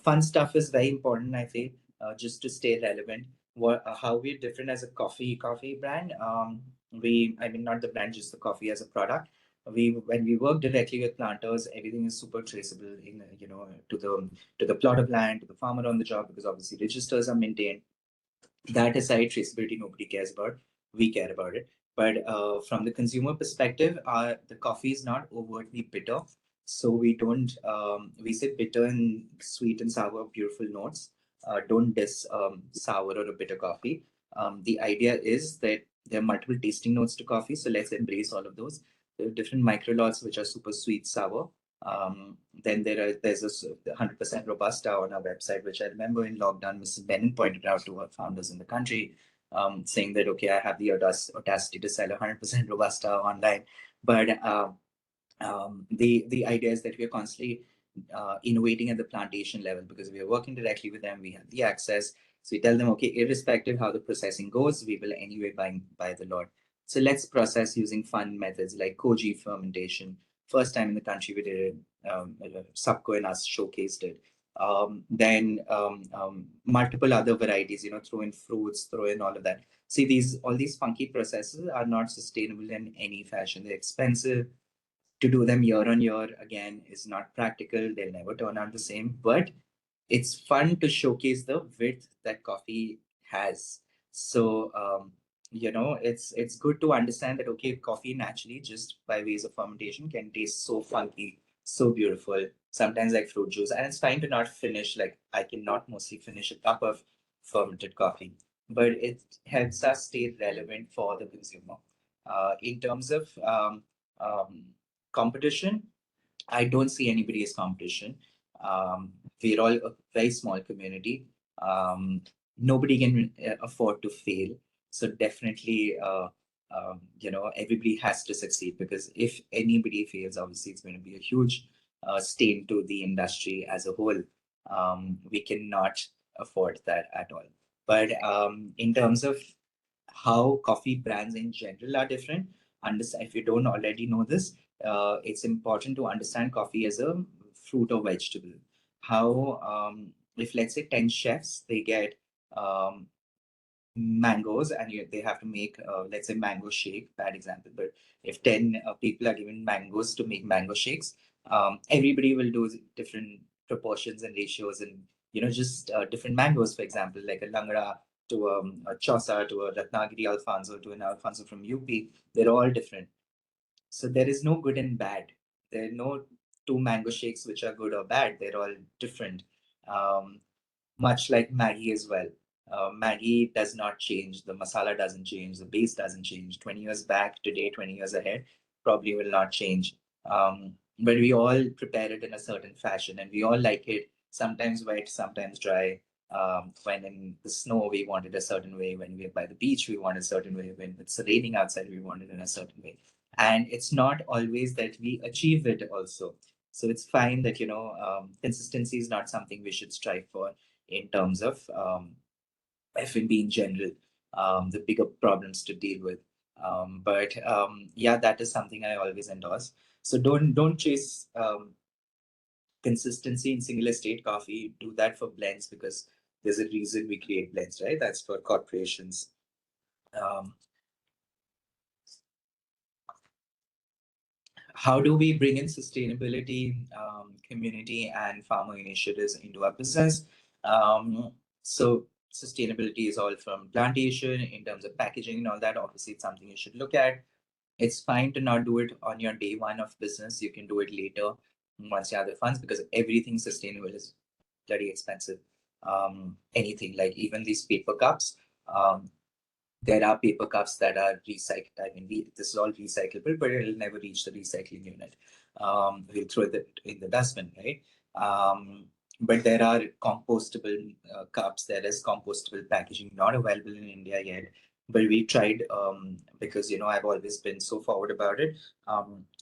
Fun stuff is very important, I feel, just to stay relevant. How we're different as a coffee brand. I mean, not the brand, just the coffee as a product. When we work directly with planters, everything is super traceable in, to the plot of land, to the farmer on the job, because obviously registers are maintained. That aside, traceability nobody cares about. We care about it. But from the consumer perspective, the coffee is not overtly bitter. So we don't, we say bitter and sweet and sour, beautiful notes. Don't diss sour or a bitter coffee. The idea is that there are multiple tasting notes to coffee. So let's embrace all of those. There are different micro lots which are super sweet, sour. Then there's a 100% Robusta on our website, which I remember in lockdown, Mrs. Benin pointed out to our founders in the country, saying that, okay, I have the audacity to sell 100% Robusta online. But the idea is that we are constantly innovating at the plantation level, because we are working directly with them. We have the access. So we tell them, okay, irrespective how the processing goes, we will anyway buy the lot. So let's process using fun methods like koji fermentation. First time in the country we did it. Subco and us showcased it. Then multiple other varieties, throw in fruits, throw in all of that. See, all these funky processes are not sustainable in any fashion. They're expensive. To do them year on year again is not practical. They'll never turn out the same. But it's fun to showcase the width that coffee has. So it's good to understand that okay, coffee naturally just by ways of fermentation can taste so funky, so beautiful, sometimes like fruit juice. And it's fine to not finish, like I cannot mostly finish a cup of fermented coffee, but it helps us stay relevant for the consumer. In terms of competition, I don't see anybody as competition. We're all a very small community. Nobody can afford to fail. So definitely, everybody has to succeed, because if anybody fails, obviously it's going to be a huge stain to the industry as a whole. We cannot afford that at all. But in terms of how coffee brands in general are different, if you don't already know this, it's important to understand coffee as a fruit or vegetable. How, if let's say 10 chefs, they get mangoes and they have to make, let's say, mango shake, bad example, but if 10 people are given mangoes to make mango shakes, everybody will do different proportions and ratios, and, just different mangoes, for example, like a Langara to a Chausa to a Ratnagiri Alfonso to an Alfonso from UP, they're all different. So there is no good and bad. There are no two mango shakes which are good or bad. They're all different. Much like Maggie as well. Maggie does not change. The masala doesn't change. The base doesn't change. 20 years back, today, 20 years ahead, probably will not change. But we all prepare it in a certain fashion, and we all like it. Sometimes wet, sometimes dry. When in the snow, we want it a certain way. When we're by the beach, we want it a certain way. When it's raining outside, we want it in a certain way. And it's not always that we achieve it also. So it's fine that, consistency is not something we should strive for in terms of F&B in general, the bigger problems to deal with. But yeah, that is something I always endorse. So don't chase consistency in single estate coffee. Do that for blends, because there's a reason we create blends, right? That's for corporations. How do we bring in sustainability, community, and farmer initiatives into our business? So sustainability is all from plantation in terms of packaging and all that. Obviously, it's something you should look at. It's fine to not do it on your day one of business. You can do it later once you have the funds, because everything sustainable is very expensive. Anything like even these paper cups. There are paper cups that are recycled. I mean, this is all recyclable, but it'll never reach the recycling unit. We'll throw it in the dustbin, right? But there are compostable cups. There is compostable packaging, not available in India yet. But we tried, because, I've always been so forward about it.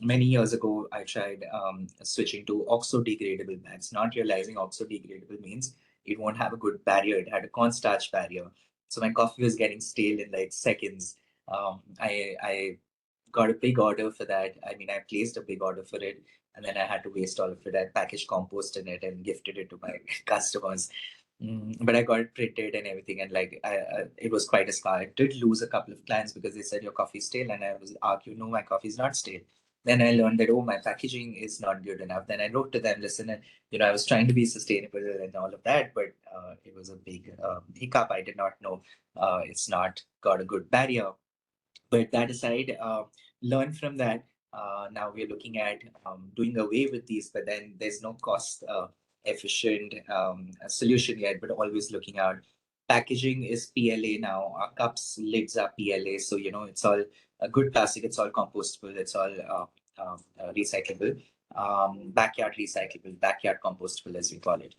Many years ago, I tried switching to oxo-degradable bags, not realizing oxo-degradable means it won't have a good barrier. It had a cornstarch barrier. So my coffee was getting stale in like seconds. I got a big order for that. I mean, I placed a big order for it, and then I had to waste all of it. I packaged compost in it and gifted it to my customers. But I got it printed and everything, and like it was quite a scar. I did lose a couple of clients because they said your coffee's stale, and I was arguing, no, my coffee's not stale. Then I learned that, oh, my packaging is not good enough. Then I wrote to them, listen, I was trying to be sustainable and all of that, but it was a big hiccup. I did not know it's not got a good barrier. But that aside, learn from that. Now we're looking at doing away with these, but then there's no cost efficient solution yet, but always looking out. Packaging is PLA now. Our cups, lids are PLA. So, it's all a good plastic. It's all compostable. It's all recyclable. Backyard recyclable, backyard compostable, as we call it.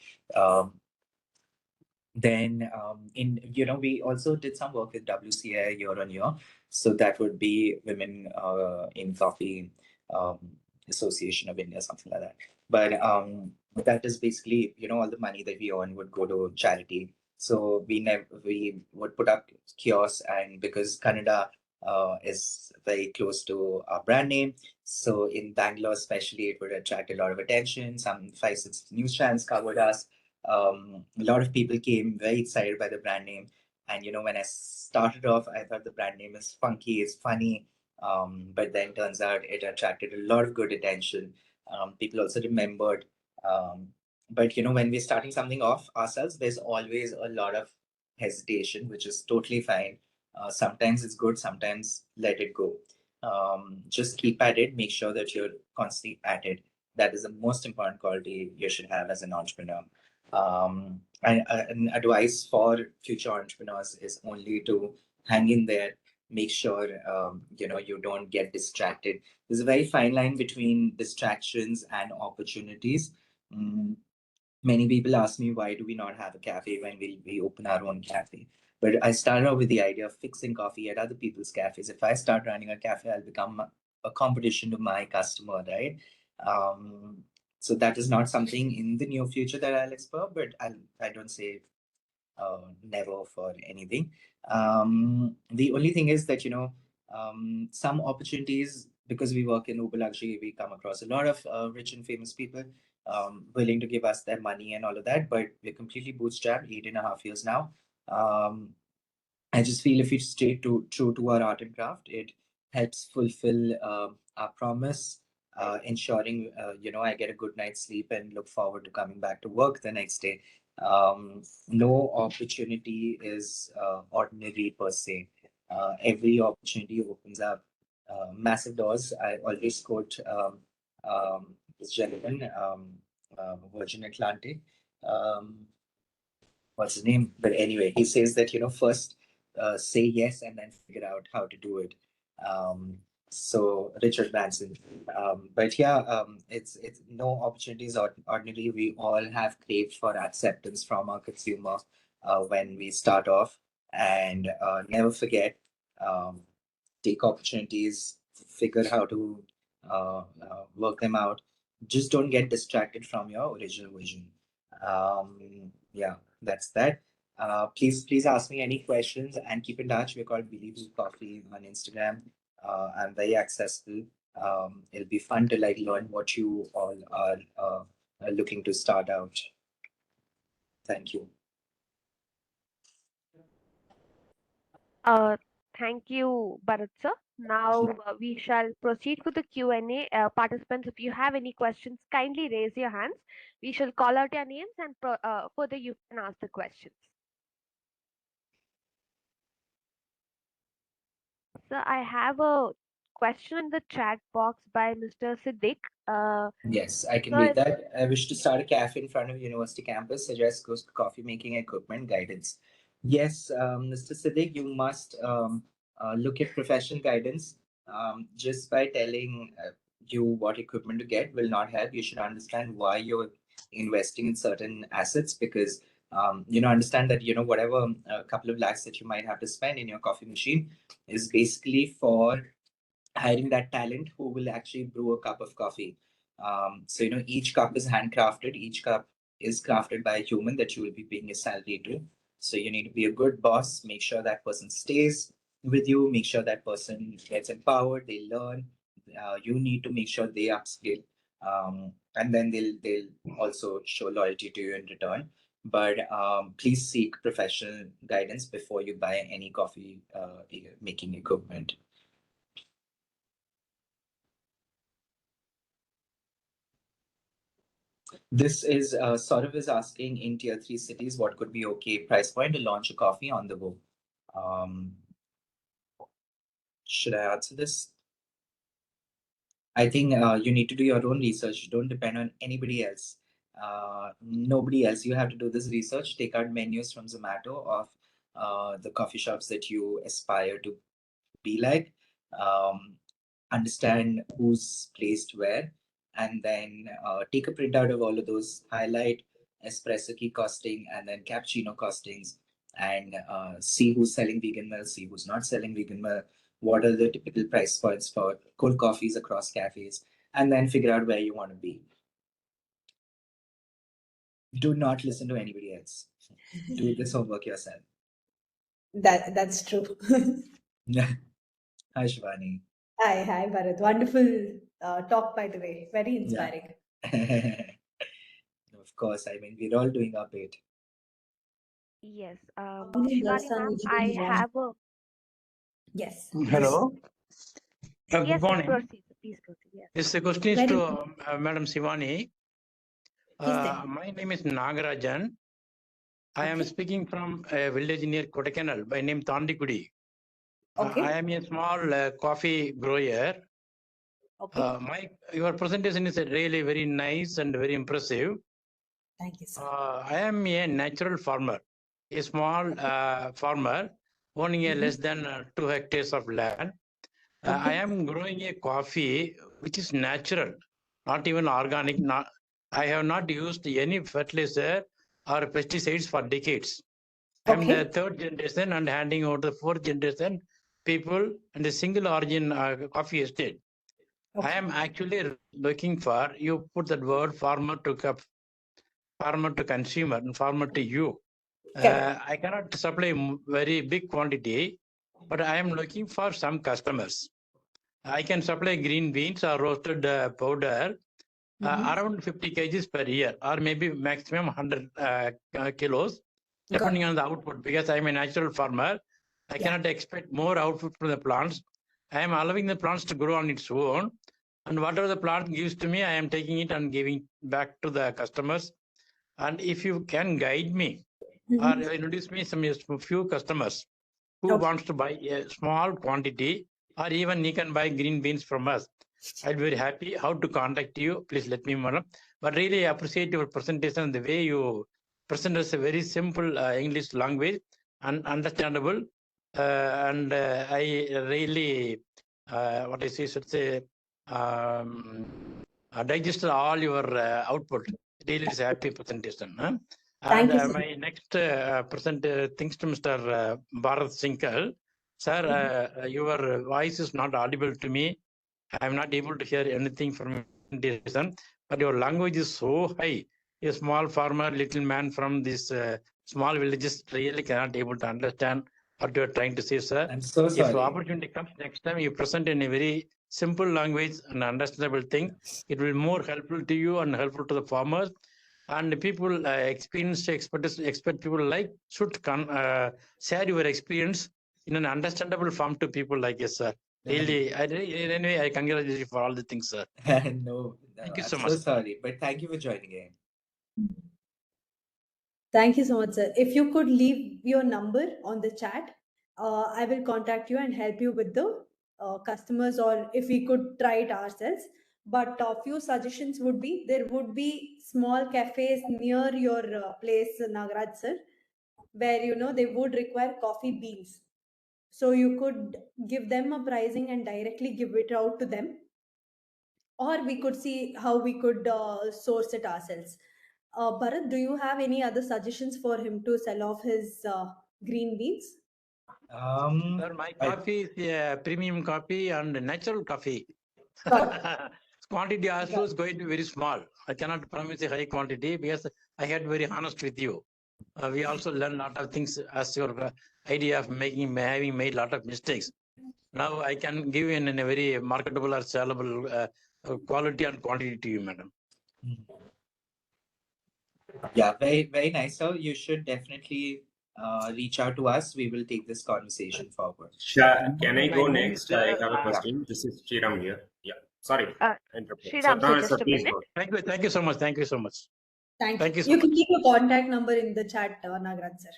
Then we also did some work with WCI year on year. So that would be Women in Coffee Association of India, something like that. But that is basically, all the money that we earn would go to charity. So we would put up kiosks, and because Kannada is very close to our brand name, so in Bangalore especially, it would attract a lot of attention. Some 5, 6 news channels covered us. A lot of people came very excited by the brand name, and when I started off, I thought the brand name is funky, it's funny, but then turns out it attracted a lot of good attention. People also remembered. um, but when we're starting something off ourselves, there's always a lot of hesitation, which is totally fine. Sometimes it's good, sometimes let it go. Just keep at it, make sure that you're constantly at it. That is the most important quality you should have as an entrepreneur. And advice for future entrepreneurs is only to hang in there, make sure you don't get distracted. There's a very fine line between distractions and opportunities. Mm, Many people ask me, why do we not have a cafe when we open our own cafe? But I started out with the idea of fixing coffee at other people's cafes. If I start running a cafe, I'll become a competition to my customer, right? Um, so that is not something in the near future that I'll explore, but I don't say never for anything. The only thing is that, some opportunities, because we work in Uber Luxury, we come across a lot of rich and famous people willing to give us their money and all of that, but we're completely bootstrapped, 8.5 years now. I just feel if we stay true to our art and craft, it helps fulfill our promise, ensuring I get a good night's sleep and look forward to coming back to work the next day. No opportunity is ordinary per se. Every opportunity opens up massive doors. I always quote this gentleman, Virgin Atlantic. What's his name? But anyway, he says that, first say yes and then figure out how to do it. So Richard Branson. But yeah, it's no opportunities ordinary. We all have craved for acceptance from our consumer when we start off, and never forget, um, take opportunities, figure how to work them out. Just don't get distracted from your original vision. Yeah, that's that. Please ask me any questions and keep in touch. We're called Believe Coffee on Instagram. I'm very accessible. It'll be fun to learn what you all are looking to start out. Thank you. Thank you, Bharat sir. Now we shall proceed with the Q&A. Participants, if you have any questions, kindly raise your hands. We shall call out your names and further you can ask the questions. So I have a question in the chat box by Mr. Siddiq. Yes, I can So read that. I wish to start a cafe in front of university campus. Suggest coffee making equipment guidance. Yes, Mr. Siddiq, you must look at professional guidance. Just by telling you what equipment to get will not help. You should understand why you're investing in certain assets, because understand that whatever a couple of lakhs that you might have to spend in your coffee machine is basically for hiring that talent who will actually brew a cup of coffee. So each cup is handcrafted. Each cup is crafted by a human that you will be paying a salary to. So you need to be a good boss. Make sure that person stays with you. Make sure that person gets empowered. They learn. You need to make sure they upskill, and then they'll also show loyalty to you in return. But please seek professional guidance before you buy any coffee making equipment. This is Saurav is asking, in tier 3 cities, what could be okay price point to launch a coffee on the go? Should I answer this? I think you need to do your own research. Don't depend on anybody else. Nobody else. You have to do this research. Take out menus from Zomato of the coffee shops that you aspire to be like. Um, Understand who's placed where, and then take a printout of all of those, highlight espresso key costing and then cappuccino costings, and see who's selling vegan milk, see who's not selling vegan milk, what are the typical price points for cold coffees across cafes, and then figure out where you want to be. Do not listen to anybody else. Do this homework yourself. That's true. Hi, Shivani. Hi, Bharat. Wonderful talk, by the way. Very inspiring. Of course, I mean, we're all doing our bit. Yes, Company does Shivani some ma'am, I engineering work. have a Yes. Hello. yes, Good morning. proceed. Please proceed. Yes. This question is Very to Madam Shivani. Please tell. My name is Nagarajan. I am Okay. speaking from a village near Kodaikanal by name Tandikudi. Okay. I am a small coffee grower. Okay. Your presentation is really very nice and very impressive. Thank you, sir. I am a natural farmer, a small farmer owning a less than 2 hectares of land. I Okay. am growing a coffee which is natural, not even organic. I have not used any fertilizer or pesticides for decades. I'm the Okay. third generation and handing over the fourth generation people and a single origin coffee estate. I Okay. am actually looking for, you put that word farmer to cup, farmer to consumer and farmer to you. Correct. I cannot supply very big quantity, but I am looking for some customers. I can supply green beans or roasted powder around 50 kgs per year, or maybe maximum 100 kilos, depending on the output. Because I'm a natural farmer, I cannot expect more output from the plants. I am allowing the plants to grow on its own, and whatever the plant gives to me, I am taking it and giving back to the customers. And if you can guide me or introduce me some few customers who wants to buy a small quantity, or even he can buy green beans from us, I'll be very happy. How to contact you? Please let me know. But really appreciate your presentation, the way you present us a very simple English language and understandable. I really, what I say, should say, digested all your output. Really, it's a happy presentation. Huh? Thank you, And sir. my next present thanks to Mr. Bharat Sinkal. Sir, your voice is not audible to me. I'm not able to hear anything from presentation, but your language is so high. A small farmer, little man from these small villages really cannot able to understand what you are trying to say, sir. I'm so If sorry. opportunity comes next time, you present in a very simple language and understandable thing, it will be more helpful to you and helpful to the farmers. And people, experienced expert people like should share your experience in an understandable form to people like us, sir. Really, anyway, I congratulate you for all the things, sir. No, Thank you I'm so so much. sorry, but thank you for joining in. Thank you so much, sir. If you could leave your number on the chat, I will contact you and help you with the customers, or if we could try it ourselves. But a few suggestions would be, there would be small cafes near your place, Nagaraj sir, where they would require coffee beans. So you could give them a pricing and directly give it out to them, or we could see how we could source it ourselves. Bharat, do you have any other suggestions for him to sell off his green beans? Sir, my coffee is a premium coffee and natural coffee. Got Quantity also is going to be very small. I cannot promise a high quantity because I had very honest with you. We also learn a lot of things as your idea of having made a lot of mistakes. Now I can give in a very marketable or sellable quality and quantity to you, madam. Yeah, very, very nice. So you should definitely reach out to us. We will take this conversation forward. Sure. Can I My go name next? is, I have a question. This is Sriram here. Yeah. Sorry. Interrupted. So Sriram, sir, now, just sir, a please minute. go. Thank you so much. Thank you so much. Thank Thank you. you so You can much. keep your contact number in the chat, Nagaraj sir.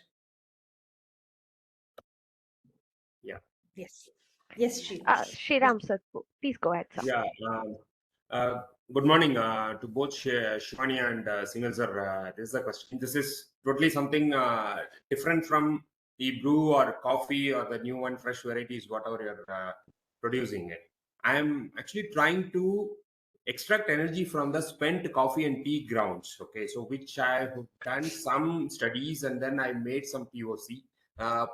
Yeah. Yes. Yes, Shri. Shriram, sir, please go ahead, sir. Yeah. Good morning to both Shivani and Singhal sir. This is the question. This is totally something different from the brew or coffee or the new one, fresh varieties, whatever you're producing it. I am actually trying to extract energy from the spent coffee and tea grounds. Okay, so which I have done some studies and then I made some POC.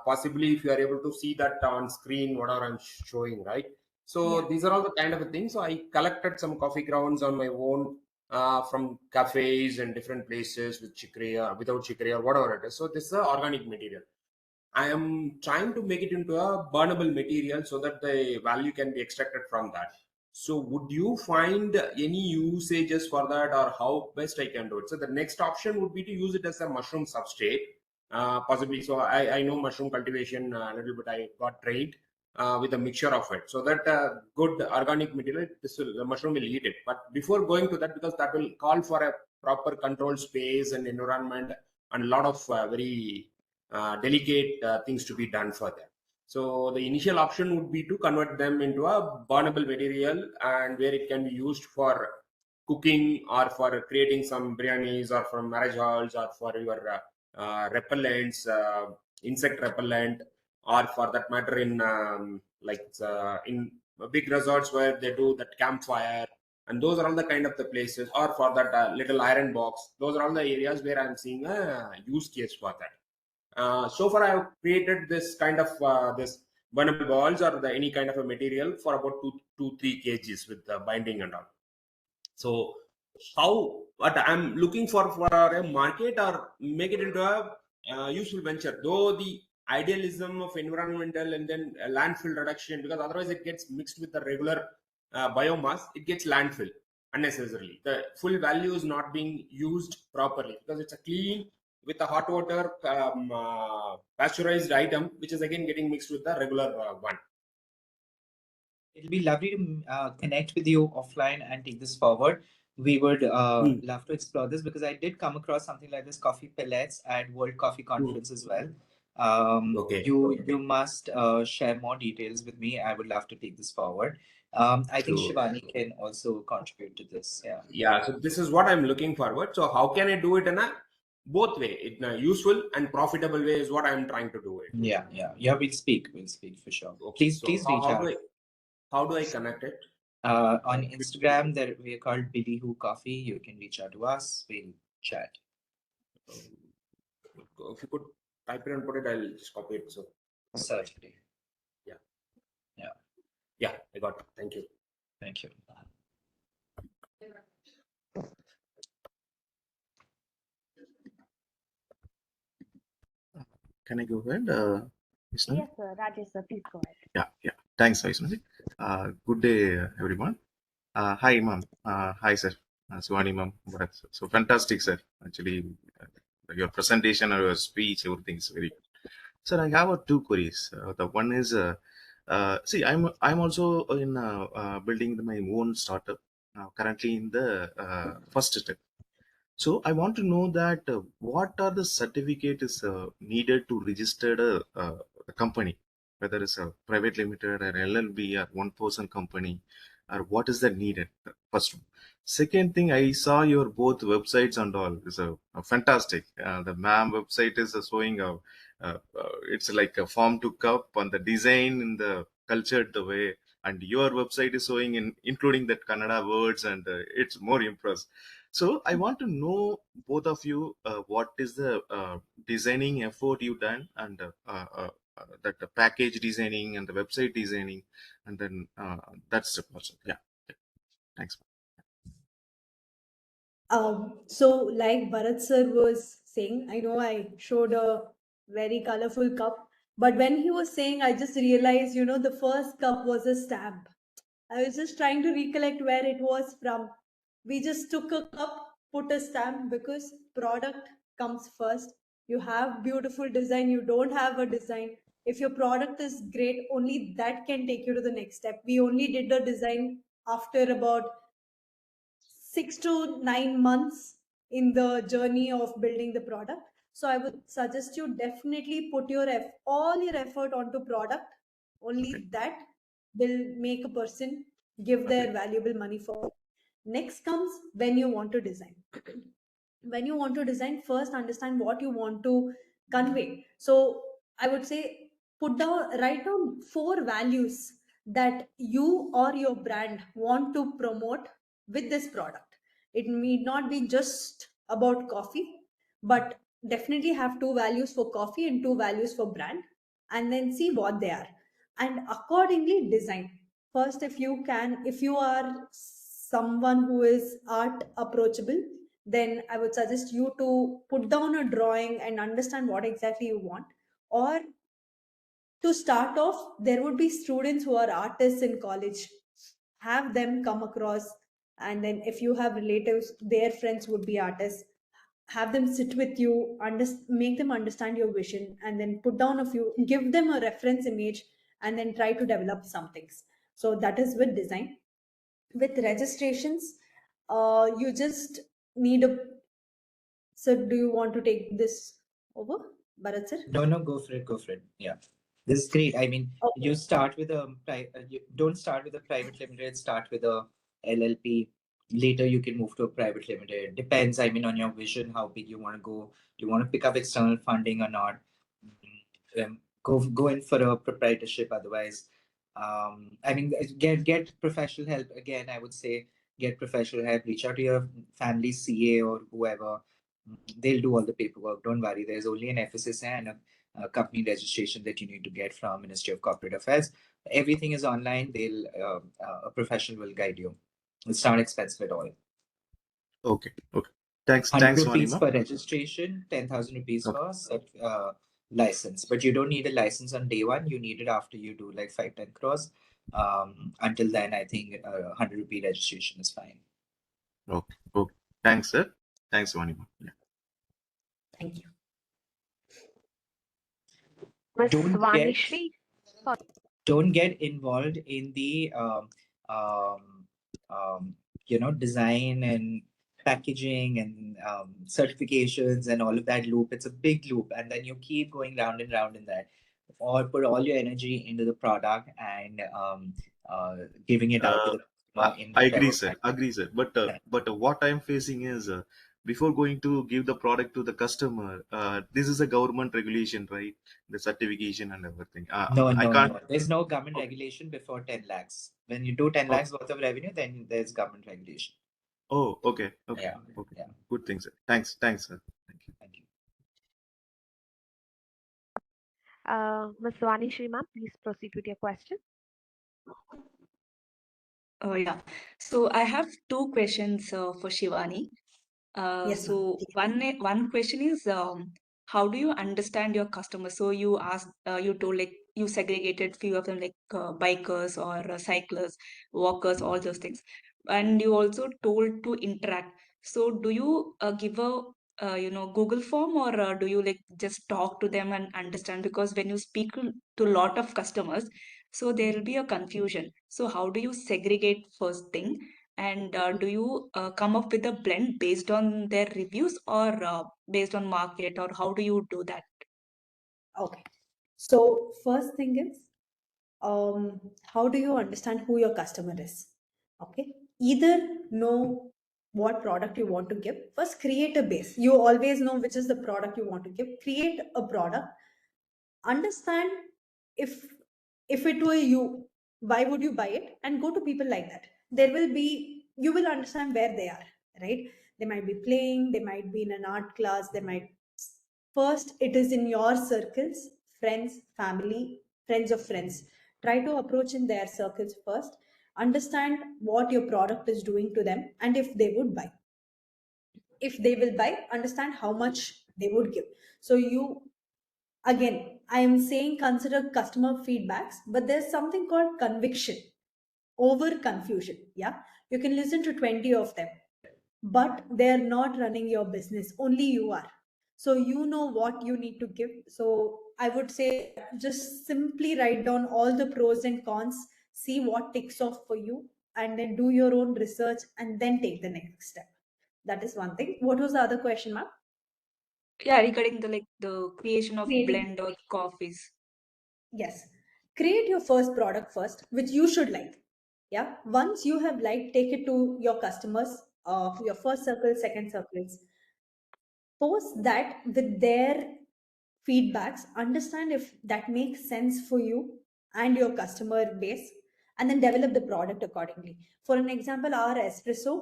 Possibly, if you are able to see that on screen, whatever I'm showing, right? So these are all the kind of things. So I collected some coffee grounds on my own from cafes and different places with chicory or without chicory or whatever it is. So this is an organic material. I am trying to make it into a burnable material so that the value can be extracted from that. So would you find any usages for that, or how best I can do it? So the next option would be to use it as a mushroom substrate, possibly. So I know mushroom cultivation a little bit. I got trained with a mixture of it, so that good organic material, the mushroom will eat it. But before going to that, because that will call for a proper controlled space and environment and a lot of very delicate things to be done for them. So the initial option would be to convert them into a burnable material, and where it can be used for cooking or for creating some biryanis or for marriage halls or for your repellents, insect repellent, or for that matter in in big resorts where they do that campfire, and those are all the kind of the places, or for that little iron box. Those are all the areas where I'm seeing a use case for that. So far, I have created this kind of this burnable balls or any kind of a material for about 3 kgs with the binding and all. So what I'm looking for a market or make it into a useful venture, though the idealism of environmental and then landfill reduction, because otherwise it gets mixed with the regular biomass, it gets landfill unnecessarily. The full value is not being used properly because it's a clean with a hot water pasteurized item, which is again getting mixed with the regular one. It'll be lovely to connect with you offline and take this forward. We would love to explore this, because I did come across something like this, coffee pellets, at World Coffee Conference as well. Okay. You must share more details with me. I would love to take this forward. I think Shivani can also contribute to this. Yeah. So this is what I'm looking forward. So how can I do it in a both way, in a useful and profitable way is what I'm trying to do it. Yeah. We'll speak for sure. Okay. Please reach out. How do I connect it? On Instagram, there we are called Billy Who Coffee. You can reach out to us. We'll chat. If you could type it and put it, I'll just copy it. So certainly. Yeah, I got it. Thank you. Thank you. Can I go ahead? Yes, sir. Rajesh, sir, please go ahead. Yeah. Thanks, Vaishnavi. Good day, everyone. Hi, ma'am. Hi, sir. Swani, ma'am. So fantastic, sir. Actually, your presentation or your speech, everything is very good. Sir, I have two queries. The one is, see, I'm also in building my own startup. Currently in the first step. So I want to know that what are the certificates needed to register a company, whether it's a private limited or LLB or one person company, or what is that needed? First one. Second thing, I saw your both websites and all is fantastic. The MAM website is showing it's like a farm to cup, and the design in the cultured the way, and your website is showing including that Kannada words, and it's more impressed. So I want to know both of you what is the designing effort you've done, and that the package designing and the website designing, and then that's the person. Yeah. Thanks. So like Bharat sir was saying, I know I showed a very colorful cup, but when he was saying, I just realized, the first cup was a stamp. I was just trying to recollect where it was from. We just took a cup, put a stamp, because product comes first. You have beautiful design, you don't have a design. If your product is great, only that can take you to the next step. We only did the design after about 6 to 9 months in the journey of building the product. So I would suggest you definitely put all your effort onto product. Only that will make a person give their valuable money for it. Next comes when you want to design. When you want to design, first understand what you want to convey. So I would say write down 4 values that you or your brand want to promote with this product. It need not be just about coffee, but definitely have 2 values for coffee and 2 values for brand, and then see what they are, and accordingly design. First, if you are someone who is art approachable, then I would suggest you to put down a drawing and understand what exactly you want. Or to start off, there would be students who are artists in college. Have them come across, and then if you have relatives, their friends would be artists. Have them sit with you, make them understand your vision, and then put down a few, give them a reference image, and then try to develop some things. So that is with design. With registrations, you just need a. So, do you want to take this over, Bharat sir? No, go for it. Go for it. Yeah, this is great. I mean, Okay. you start with you don't start with a private limited. Start with a LLP. Later, you can move to a private limited. Depends. I mean, on your vision, how big you want to go. Do you want to pick up external funding or not? Go in for a proprietorship. Otherwise, I mean, get professional help. Again, I would say get professional help. Reach out to your family CA or whoever. They'll do all the paperwork. Don't worry. There's only an FSSA and a company registration that you need to get from Ministry of Corporate Affairs. Everything is online. A professional will guide you. It's not expensive at all. Okay. Thanks, 100 Vani rupees ma'am. for registration, 10,000 rupees for license. But you don't need a license on day one. You need it after you do like 5-10 crores. Until then, I think 100 rupee registration is fine. Okay. Thanks, sir. Thanks, Vani ma'am. Yeah. Thank you. Miss Don't Vanishri. Don't get involved in the design and packaging and certifications and all of that loop. It's a big loop, and then you keep going round and round in that. Or put all your energy into the product and giving it out to the customer. I agree, sir. But what I'm facing is before going to give the product to the customer, this is a government regulation, right? The certification and everything. No. No. There's no government regulation before 10 lakhs. When you do 10 lakhs worth of revenue, then there's government regulation. Oh, okay. Yeah. Good thing, sir. Thanks, sir. Thank you. Ms. Vanishri ma'am, please proceed with your question. Yeah. So I have two questions for Shivani. Yes, So one question is, how do you understand your customers? So you asked, you told like you segregated few of them like bikers or cyclists, walkers, all those things, and you also told to interact. So do you give a Google form, or do you like just talk to them and understand? Because when you speak to a lot of customers, so there will be a confusion. So how do you segregate first thing? And do you come up with a blend based on their reviews or based on market, or how do you do that? Okay. So first thing is, how do you understand who your customer is? Okay. Either know what product you want to give. First, create a base. You always know which is the product you want to give. Create a product. Understand if it were you, why would you buy it? And go to people like that. You will understand where they are, right? They might be playing, they might be in an art class, first, it is in your circles, friends, family, friends of friends. Try to approach in their circles first. Understand what your product is doing to them and if they would buy. If they will buy, understand how much they would give. So again, I am saying consider customer feedbacks, but there's something called conviction over confusion. Yeah. You can listen to 20 of them, but they're not running your business. Only you are. So you know what you need to give. So I would say just simply write down all the pros and cons, see what ticks off for you, and then do your own research and then take the next step. That is one thing. What was the other question, ma'am? Yeah, regarding the creation of Creating. blend or coffees. Yes. Create your first product first, which you should like. Yeah. Once you have liked, take it to your customers, your first circle, second circles. Post that with their feedbacks, understand if that makes sense for you and your customer base, and then develop the product accordingly. For an example, our espresso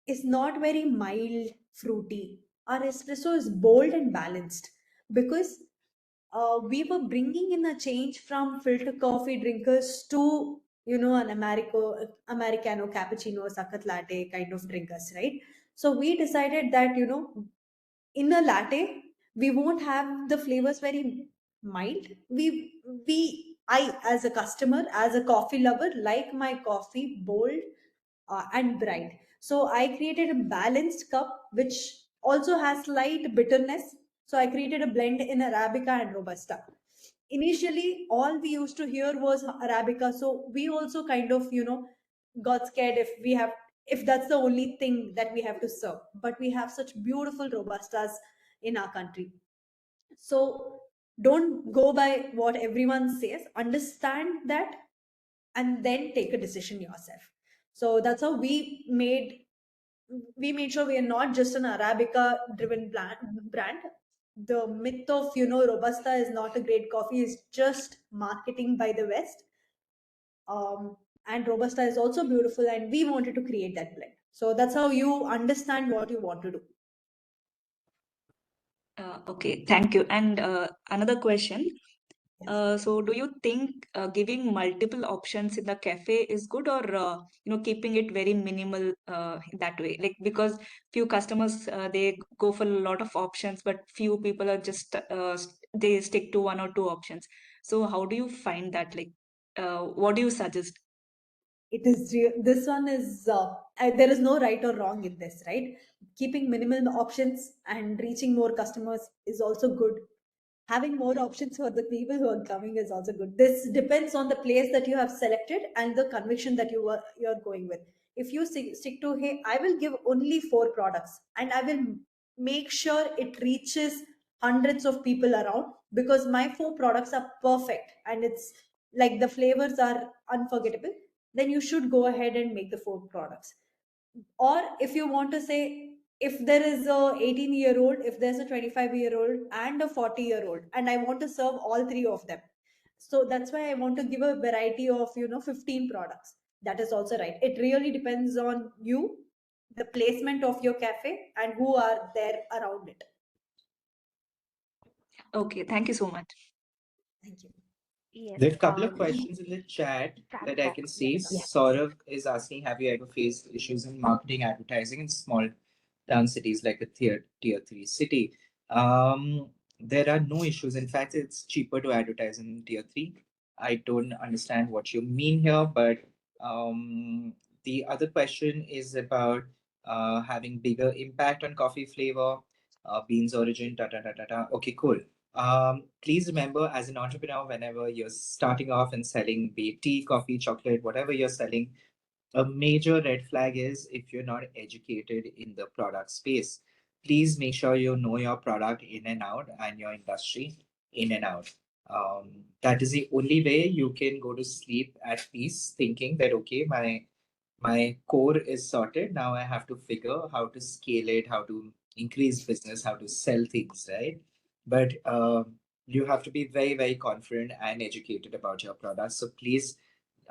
is not very mild, fruity. Our espresso is bold and balanced because we were bringing in a change from filter coffee drinkers to an Americano, cappuccino, sakat latte kind of drinkers, right? So we decided that, in a latte, we won't have the flavors very mild. I, as a customer, as a coffee lover, like my coffee bold and bright. So I created a balanced cup which also has slight bitterness. So I created a blend in Arabica and Robusta. Initially, all we used to hear was Arabica. So we also kind of, got scared if that's the only thing that we have to serve. But we have such beautiful Robustas in our country. So don't go by what everyone says. Understand that and then take a decision yourself. So that's how we made sure we are not just an Arabica driven brand. The myth of Robusta is not a great coffee is just marketing by the West. And Robusta is also beautiful, and we wanted to create that blend. So that's how you understand what you want to do. Okay, thank you. And another question. Yes. So do you think giving multiple options in the cafe is good, or keeping it very minimal that way? Like, because few customers they go for a lot of options, but few people are just they stick to one or two options. So how do you find that? Like, what do you suggest? It is this one is there is no right or wrong in this, right? Keeping minimal options and reaching more customers is also good. Having more options for the people who are coming is also good. This depends on the place that you have selected and the conviction that you're going with. If you stick to, hey, I will give only 4 products and I will make sure it reaches hundreds of people around, because my 4 products are perfect and it's like the flavors are unforgettable, then you should go ahead and make the 4 products. Or if you want to say, if there is a 18-year-old, if there's a 25-year-old and a 40-year-old, and I want to serve all 3 of them, so that's why I want to give a variety of 15 products. That is also right. It really depends on you, the placement of your cafe, and who are there around it. Okay, thank you so much. Thank you. Yes. There are a couple of questions in the chat that I can see. Yes. Saurav is asking, have you ever faced issues in marketing advertising in small town cities like a tier 3 city? There are no issues. In fact, it's cheaper to advertise in tier 3. I don't understand what you mean here, but the other question is about having bigger impact on coffee flavor, beans origin, ta ta ta ta ta. Okay, cool. Please remember, as an entrepreneur, whenever you're starting off and selling, be it tea, coffee, chocolate, whatever you're selling, a major red flag is if you're not educated in the product space. Please make sure you know your product in and out and your industry in and out. That is the only way you can go to sleep at peace, thinking that, okay, my core is sorted. Now I have to figure how to scale it, how to increase business, how to sell things, right? But you have to be very, very confident and educated about your product. So please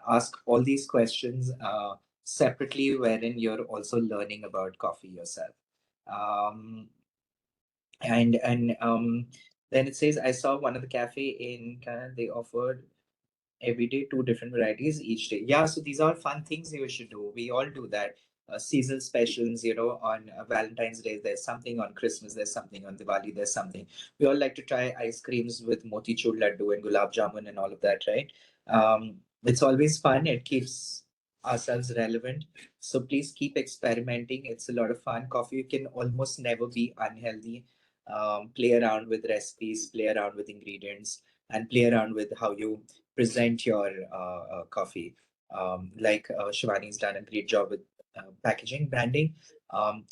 ask all these questions separately, wherein you're also learning about coffee yourself. And then it says, I saw one of the cafe in Canada, they offered every day 2 different varieties each day. Yeah, so these are fun things you should do. We all do that. Seasonal specials, on Valentine's Day, there's something. On Christmas, there's something. On Diwali, there's something. We all like to try ice creams with motichur laddu and gulab jamun and all of that, right? It's always fun. It keeps ourselves relevant. So please keep experimenting. It's a lot of fun. Coffee can almost never be unhealthy. Play around with recipes, play around with ingredients, and play around with how you present your coffee. Like Shivani's done a great job with packaging, branding.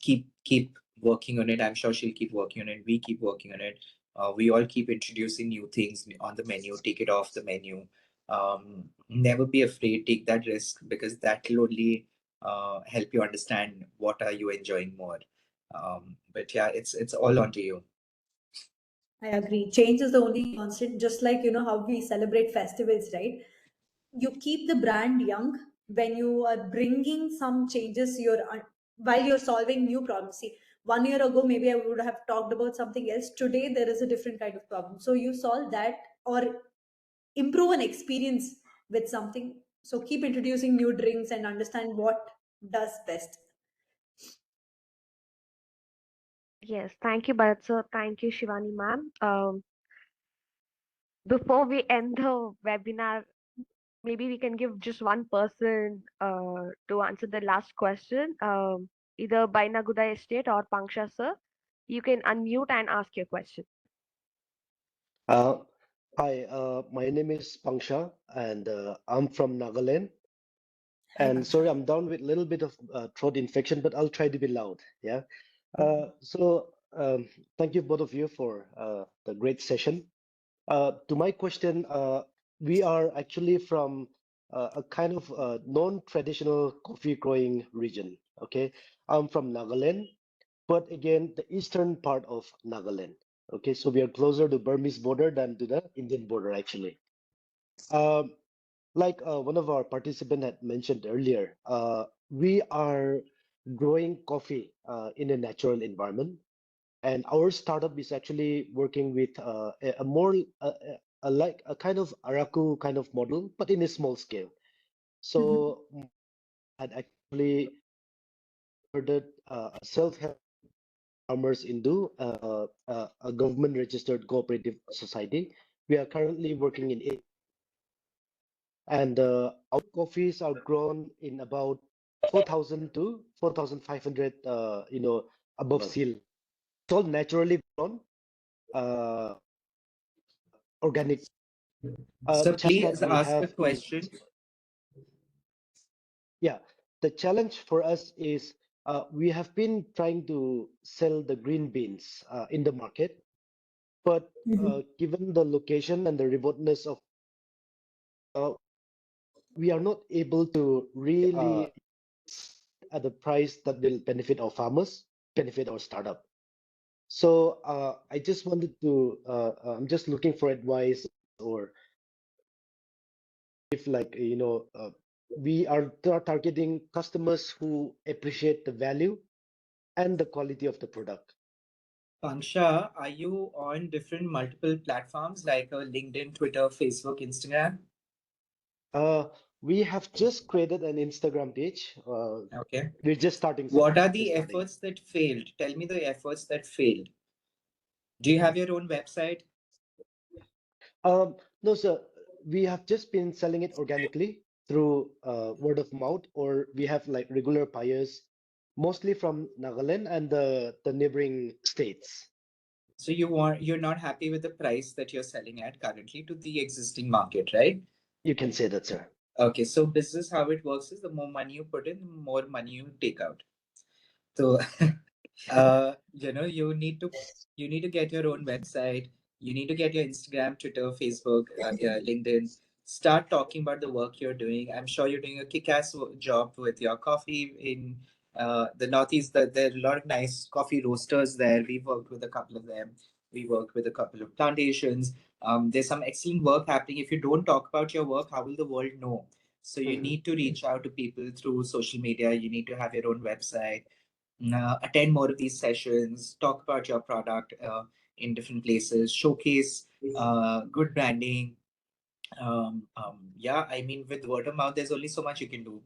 Keep working on it. I'm sure she'll keep working on it. We keep working on it. We all keep introducing new things on the menu. Take it off the menu. Never be afraid. Take that risk, because that will only help you understand what are you enjoying more. But yeah, it's all onto you. I agree. Change is the only constant, just like how we celebrate festivals, right? You keep the brand young when you are bringing some changes while you're solving new problems. See, 1 year ago maybe I would have talked about something else. Today there is a different kind of problem, so you solve that or improve an experience with something. So keep introducing new drinks and understand what does best. Yes, thank you, Bharat sir. Thank you, Shivani ma'am. Before we end the webinar, maybe we can give just one person to answer the last question, either Bainaguda Estate or Panksha sir. You can unmute and ask your question. Hi, my name is Pangsha, and I'm from Nagaland. And sorry, I'm down with a little bit of throat infection, but I'll try to be loud. Yeah. Thank you both of you for the great session. To my question, we are actually from a kind of non-traditional coffee growing region. Okay, I'm from Nagaland, but again, the eastern part of Nagaland. Okay, so we are closer to Burmese border than to the Indian border, actually. Like one of our participants had mentioned earlier, we are growing coffee in a natural environment, and our startup is actually working with a more like a kind of Araku kind of model, but in a small scale. So had actually converted a self-help farmers into a government registered cooperative society. We are currently working in it, and our coffees are grown in about 4,000 to 4,500 above sea level. It's all naturally grown, organic. So The challenge please that we ask a have is, question. yeah, the challenge for us is we have been trying to sell the green beans in the market, but given the location and the remoteness of, we are not able to really at the price that will benefit our farmers, benefit our startup. So I just wanted to, I'm just looking for advice, or if like, we are targeting customers who appreciate the value and the quality of the product. Pangsha, are you on different multiple platforms like LinkedIn, Twitter, Facebook, Instagram? We have just created an Instagram page. Okay. We're just starting. What are the efforts that failed? Tell me the efforts that failed. Do you have your own website? No, sir. We have just been selling it organically through word of mouth, or we have like regular buyers, mostly from Nagaland and the neighboring states. So you're not happy with the price that you're selling at currently to the existing market, right? You can say that, sir. Okay, so business, how it works is the more money you put in, the more money you take out. So you need to get your own website. You need to get your Instagram, Twitter, Facebook, LinkedIn. Start talking about the work you're doing. I'm sure you're doing a kick-ass job with your coffee in the Northeast. There are a lot of nice coffee roasters there. We've worked with a couple of them. We worked with a couple of plantations. There's some excellent work happening. If you don't talk about your work, how will the world know? So you need to reach out to people through social media. You need to have your own website. Attend more of these sessions, talk about your product in different places, showcase good branding. Yeah, I mean, with word of mouth, there's only so much you can do.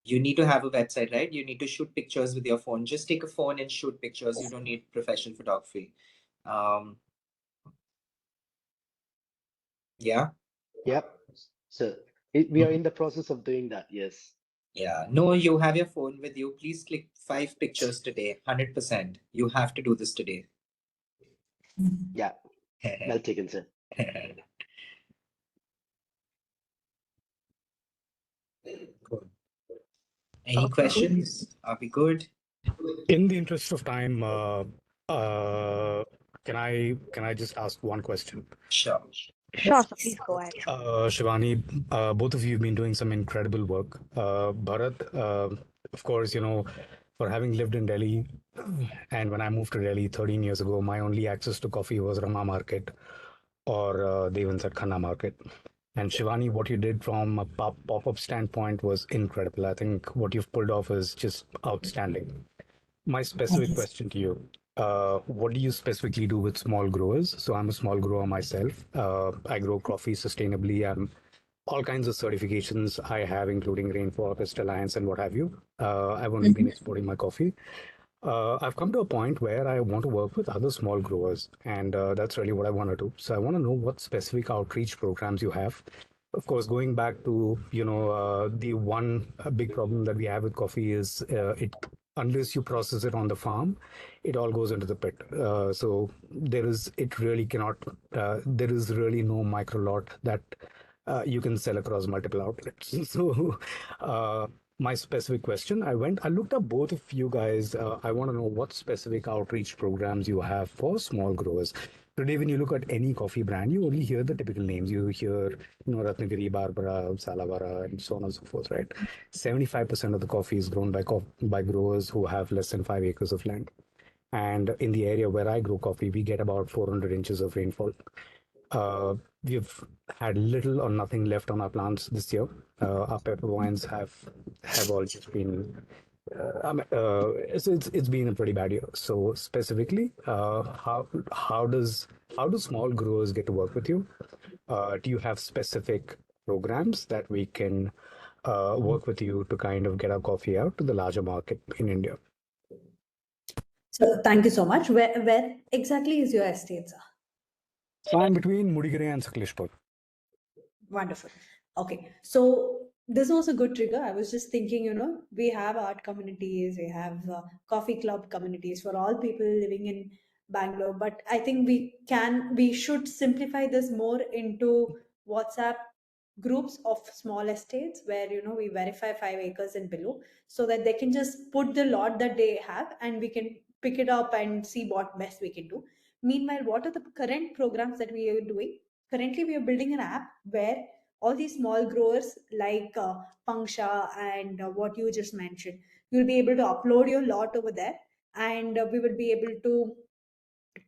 You need to have a website, right? You need to shoot pictures with your phone. Just take a phone and shoot pictures. You don't need professional photography. Yeah. Yep. So we are in the process of doing that. Yes. Yeah. No, you have your phone with you. Please click 5 pictures today. 100%. You have to do this today. Yeah. Well taken, sir. Good. Any questions? Are we good? In the interest of time, can I just ask one question? Sure. Sure, sir. Please go ahead. Shivani, both of you have been doing some incredible work. Bharat, of course, for having lived in Delhi, and when I moved to Delhi 13 years ago, my only access to coffee was Rama Market or they even said Khanna Market. And Shivani, what you did from a pop-up standpoint was incredible. I think what you've pulled off is just outstanding. My specific question to you, what do you specifically do with small growers? So I'm a small grower myself. I grow coffee sustainably. I'm all kinds of certifications I have, including Rainforest Alliance and what have you. I've only been exporting my coffee. I've come to a point where I want to work with other small growers, and that's really what I want to do. So I want to know what specific outreach programs you have. Of course, going back to the one big problem that we have with coffee is it unless you process it on the farm, it all goes into the pit. So it really cannot. There is really no micro lot that you can sell across multiple outlets. So my specific question, I looked up both of you guys. I want to know what specific outreach programs you have for small growers. Today, when you look at any coffee brand, you only hear the typical names. You hear, Ratnagiri, Barbara, Salavara, and so on and so forth, right? 75% of the coffee is grown by growers who have less than 5 acres of land. And in the area where I grow coffee, we get about 400 inches of rainfall. We've had little or nothing left on our plants this year. Our pepper vines have all just been. It's been a pretty bad year. So specifically, how do small growers get to work with you? Do you have specific programs that we can work with you to kind of get our coffee out to the larger market in India? So thank you so much. Where exactly is your estate, sir? So I'm between Mudigere and Sakleshpur. Wonderful. Okay, so this was a good trigger. I was just thinking, we have art communities, we have coffee club communities for all people living in Bangalore, but I think we should simplify this more into WhatsApp groups of small estates where we verify 5 acres and below, so that they can just put the lot that they have and we can pick it up and see what best we can do. Meanwhile, what are the current programs that we are doing? Currently, we are building an app where all these small growers like Pangsha and what you just mentioned, you'll be able to upload your lot over there, and we will be able to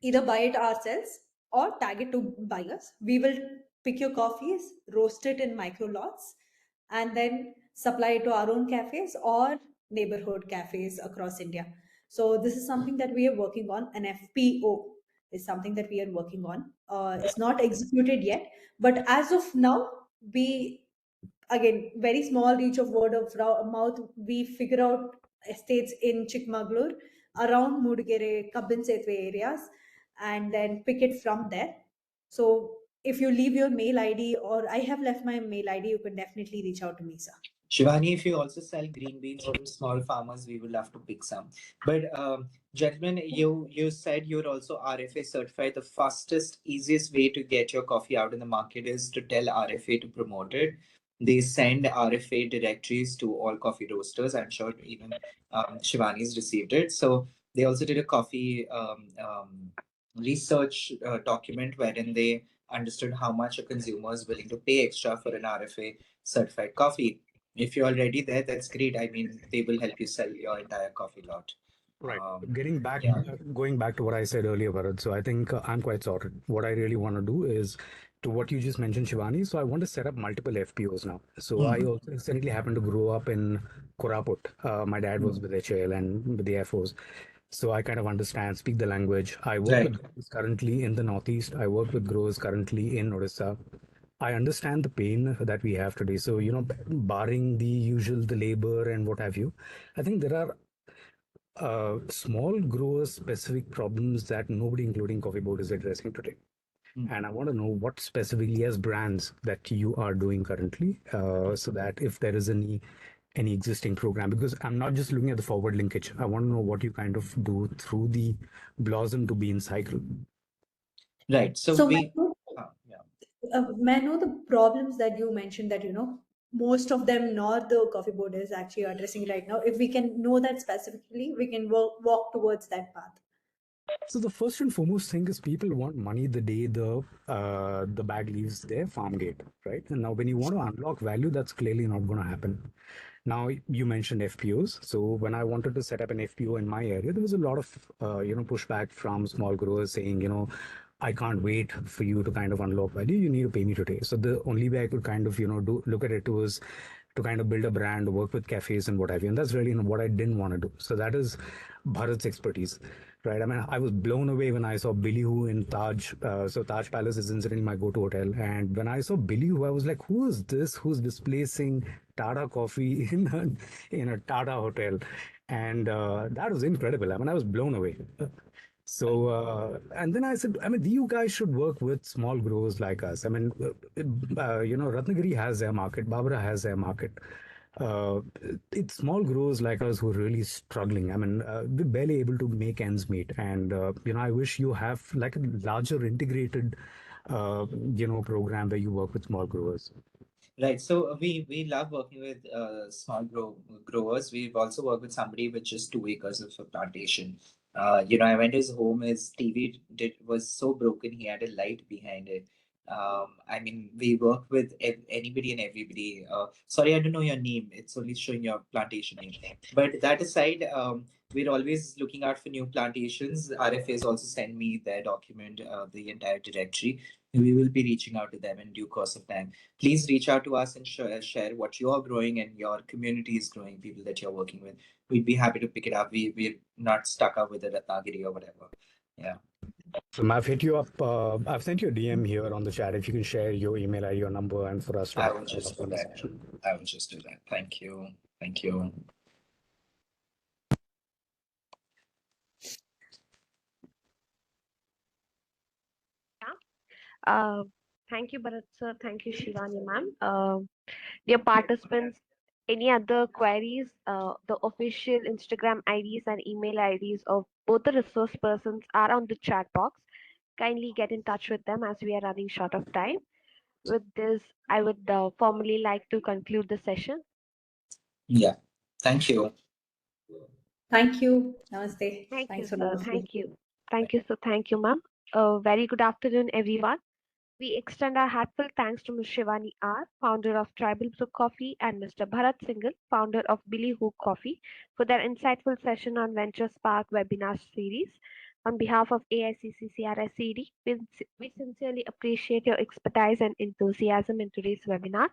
either buy it ourselves or tag it to buyers. We will pick your coffees, roast it in micro lots, and then supply it to our own cafes or neighborhood cafes across India. So this is something that we are working on. An FPO is something that we are working on. It's not executed yet, but as of now, we again very small reach of word of mouth. We figure out estates in Chikmagalur, around Mudgere, Kabin Setwe areas, and then pick it from there. So if you leave your mail ID, or I have left my mail ID, you can definitely reach out to me, sir. Shivani, if you also sell green beans from small farmers, we would love to pick some. But gentlemen, you said you're also RFA certified. The fastest, easiest way to get your coffee out in the market is to tell RFA to promote it. They send RFA directories to all coffee roasters. I'm sure even Shivani's received it. So they also did a coffee research document wherein they understood how much a consumer is willing to pay extra for an RFA certified coffee. If you're already there, that's great. I mean, they will help you sell your entire coffee lot. Right. Going back to what I said earlier, Bharat. So I think I'm quite sorted. What I really want to do is to what you just mentioned, Shivani. So I want to set up multiple FPOs now. So I also recently happened to grow up in Koraput. My dad was with HAL and with the Air Force. So I kind of understand, speak the language. I work with growers currently in the Northeast. I work with growers currently in Odisha. I understand the pain that we have today. So, barring the labor and what have you, I think there are small growers specific problems that nobody, including Coffee Board, is addressing today. And I want to know what specifically as brands that you are doing currently, so that if there is any existing program, because I'm not just looking at the forward linkage. I want to know what you kind of do through the blossom to bean cycle. Right. So may I know the problems that you mentioned that most of them, not the Coffee Board, is actually addressing right now. If we can know that specifically, we can walk towards that path. So the first and foremost thing is people want money the day the bag leaves their farm gate, right? And now when you want to unlock value, that's clearly not going to happen. Now you mentioned FPOs. So when I wanted to set up an FPO in my area, there was a lot of pushback from small growers saying, I can't wait for you to kind of unlock value. You need to pay me today. So the only way I could kind of look at it was to kind of build a brand, work with cafes and what have you. And that's really what I didn't want to do. So that is Bharat's expertise. right? I mean, I was blown away when I saw Billy Who in Taj. So Taj Palace is incidentally my go-to hotel. And when I saw Billy Who, I was like, who is this? Who's displacing Tata Coffee in a Tata hotel? And that was incredible. I mean, I was blown away. So, and then I said, I mean, you guys should work with small growers like us. I mean, Ratnagiri has their market, Babra has their market. Uh, it's small growers like us who are really struggling. I mean, we're barely able to make ends meet. And, I wish you have like a larger integrated, program where you work with small growers. Right. So we love working with growers. We've also worked with somebody with just 2 acres of a plantation. I went to his home. His TV was so broken. He had a light behind it. I mean, we work with anybody and everybody. Sorry, I don't know your name. It's only showing your plantation name. But that aside, we're always looking out for new plantations. RFAs also send me their document, the entire directory. We will be reaching out to them in due course of time. Please reach out to us and share what you are growing and your community is growing, people that you're working with. We'd be happy to pick it up. We're not stuck up with a Ratnagiri or whatever. Yeah. So I've hit you up. I've sent you a DM here on the chat. If you can share your email ID, your number, and for us to I will just do that. I will just do that. Thank you. Thank you. Thank you, Bharat sir. Thank you, Shivani ma'am. Dear participants, any other queries? The official Instagram IDs and email IDs of both the resource persons are on the chat box. Kindly get in touch with them as we are running short of time. With this, I would formally like to conclude the session. Yeah. Thank you. Thank you. Namaste. Thank you, Thanks for sir. the Thank you. Thank you, sir. Thank you, ma'am. Very good afternoon, everyone. We extend our heartfelt thanks to Ms. Shivani R., founder of Tribal Brook Coffee, and Mr. Bharat Singhal, founder of Billy Hook Coffee, for their insightful session on Venture Spark webinar series. On behalf of AIC-CCRI-CED, we sincerely appreciate your expertise and enthusiasm in today's webinar.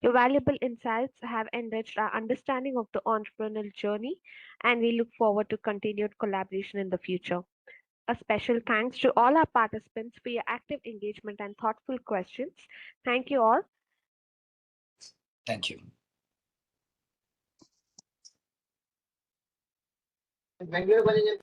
Your valuable insights have enriched our understanding of the entrepreneurial journey, and we look forward to continued collaboration in the future. A special thanks to all our participants for your active engagement and thoughtful questions. Thank you all. Thank you. Thank you.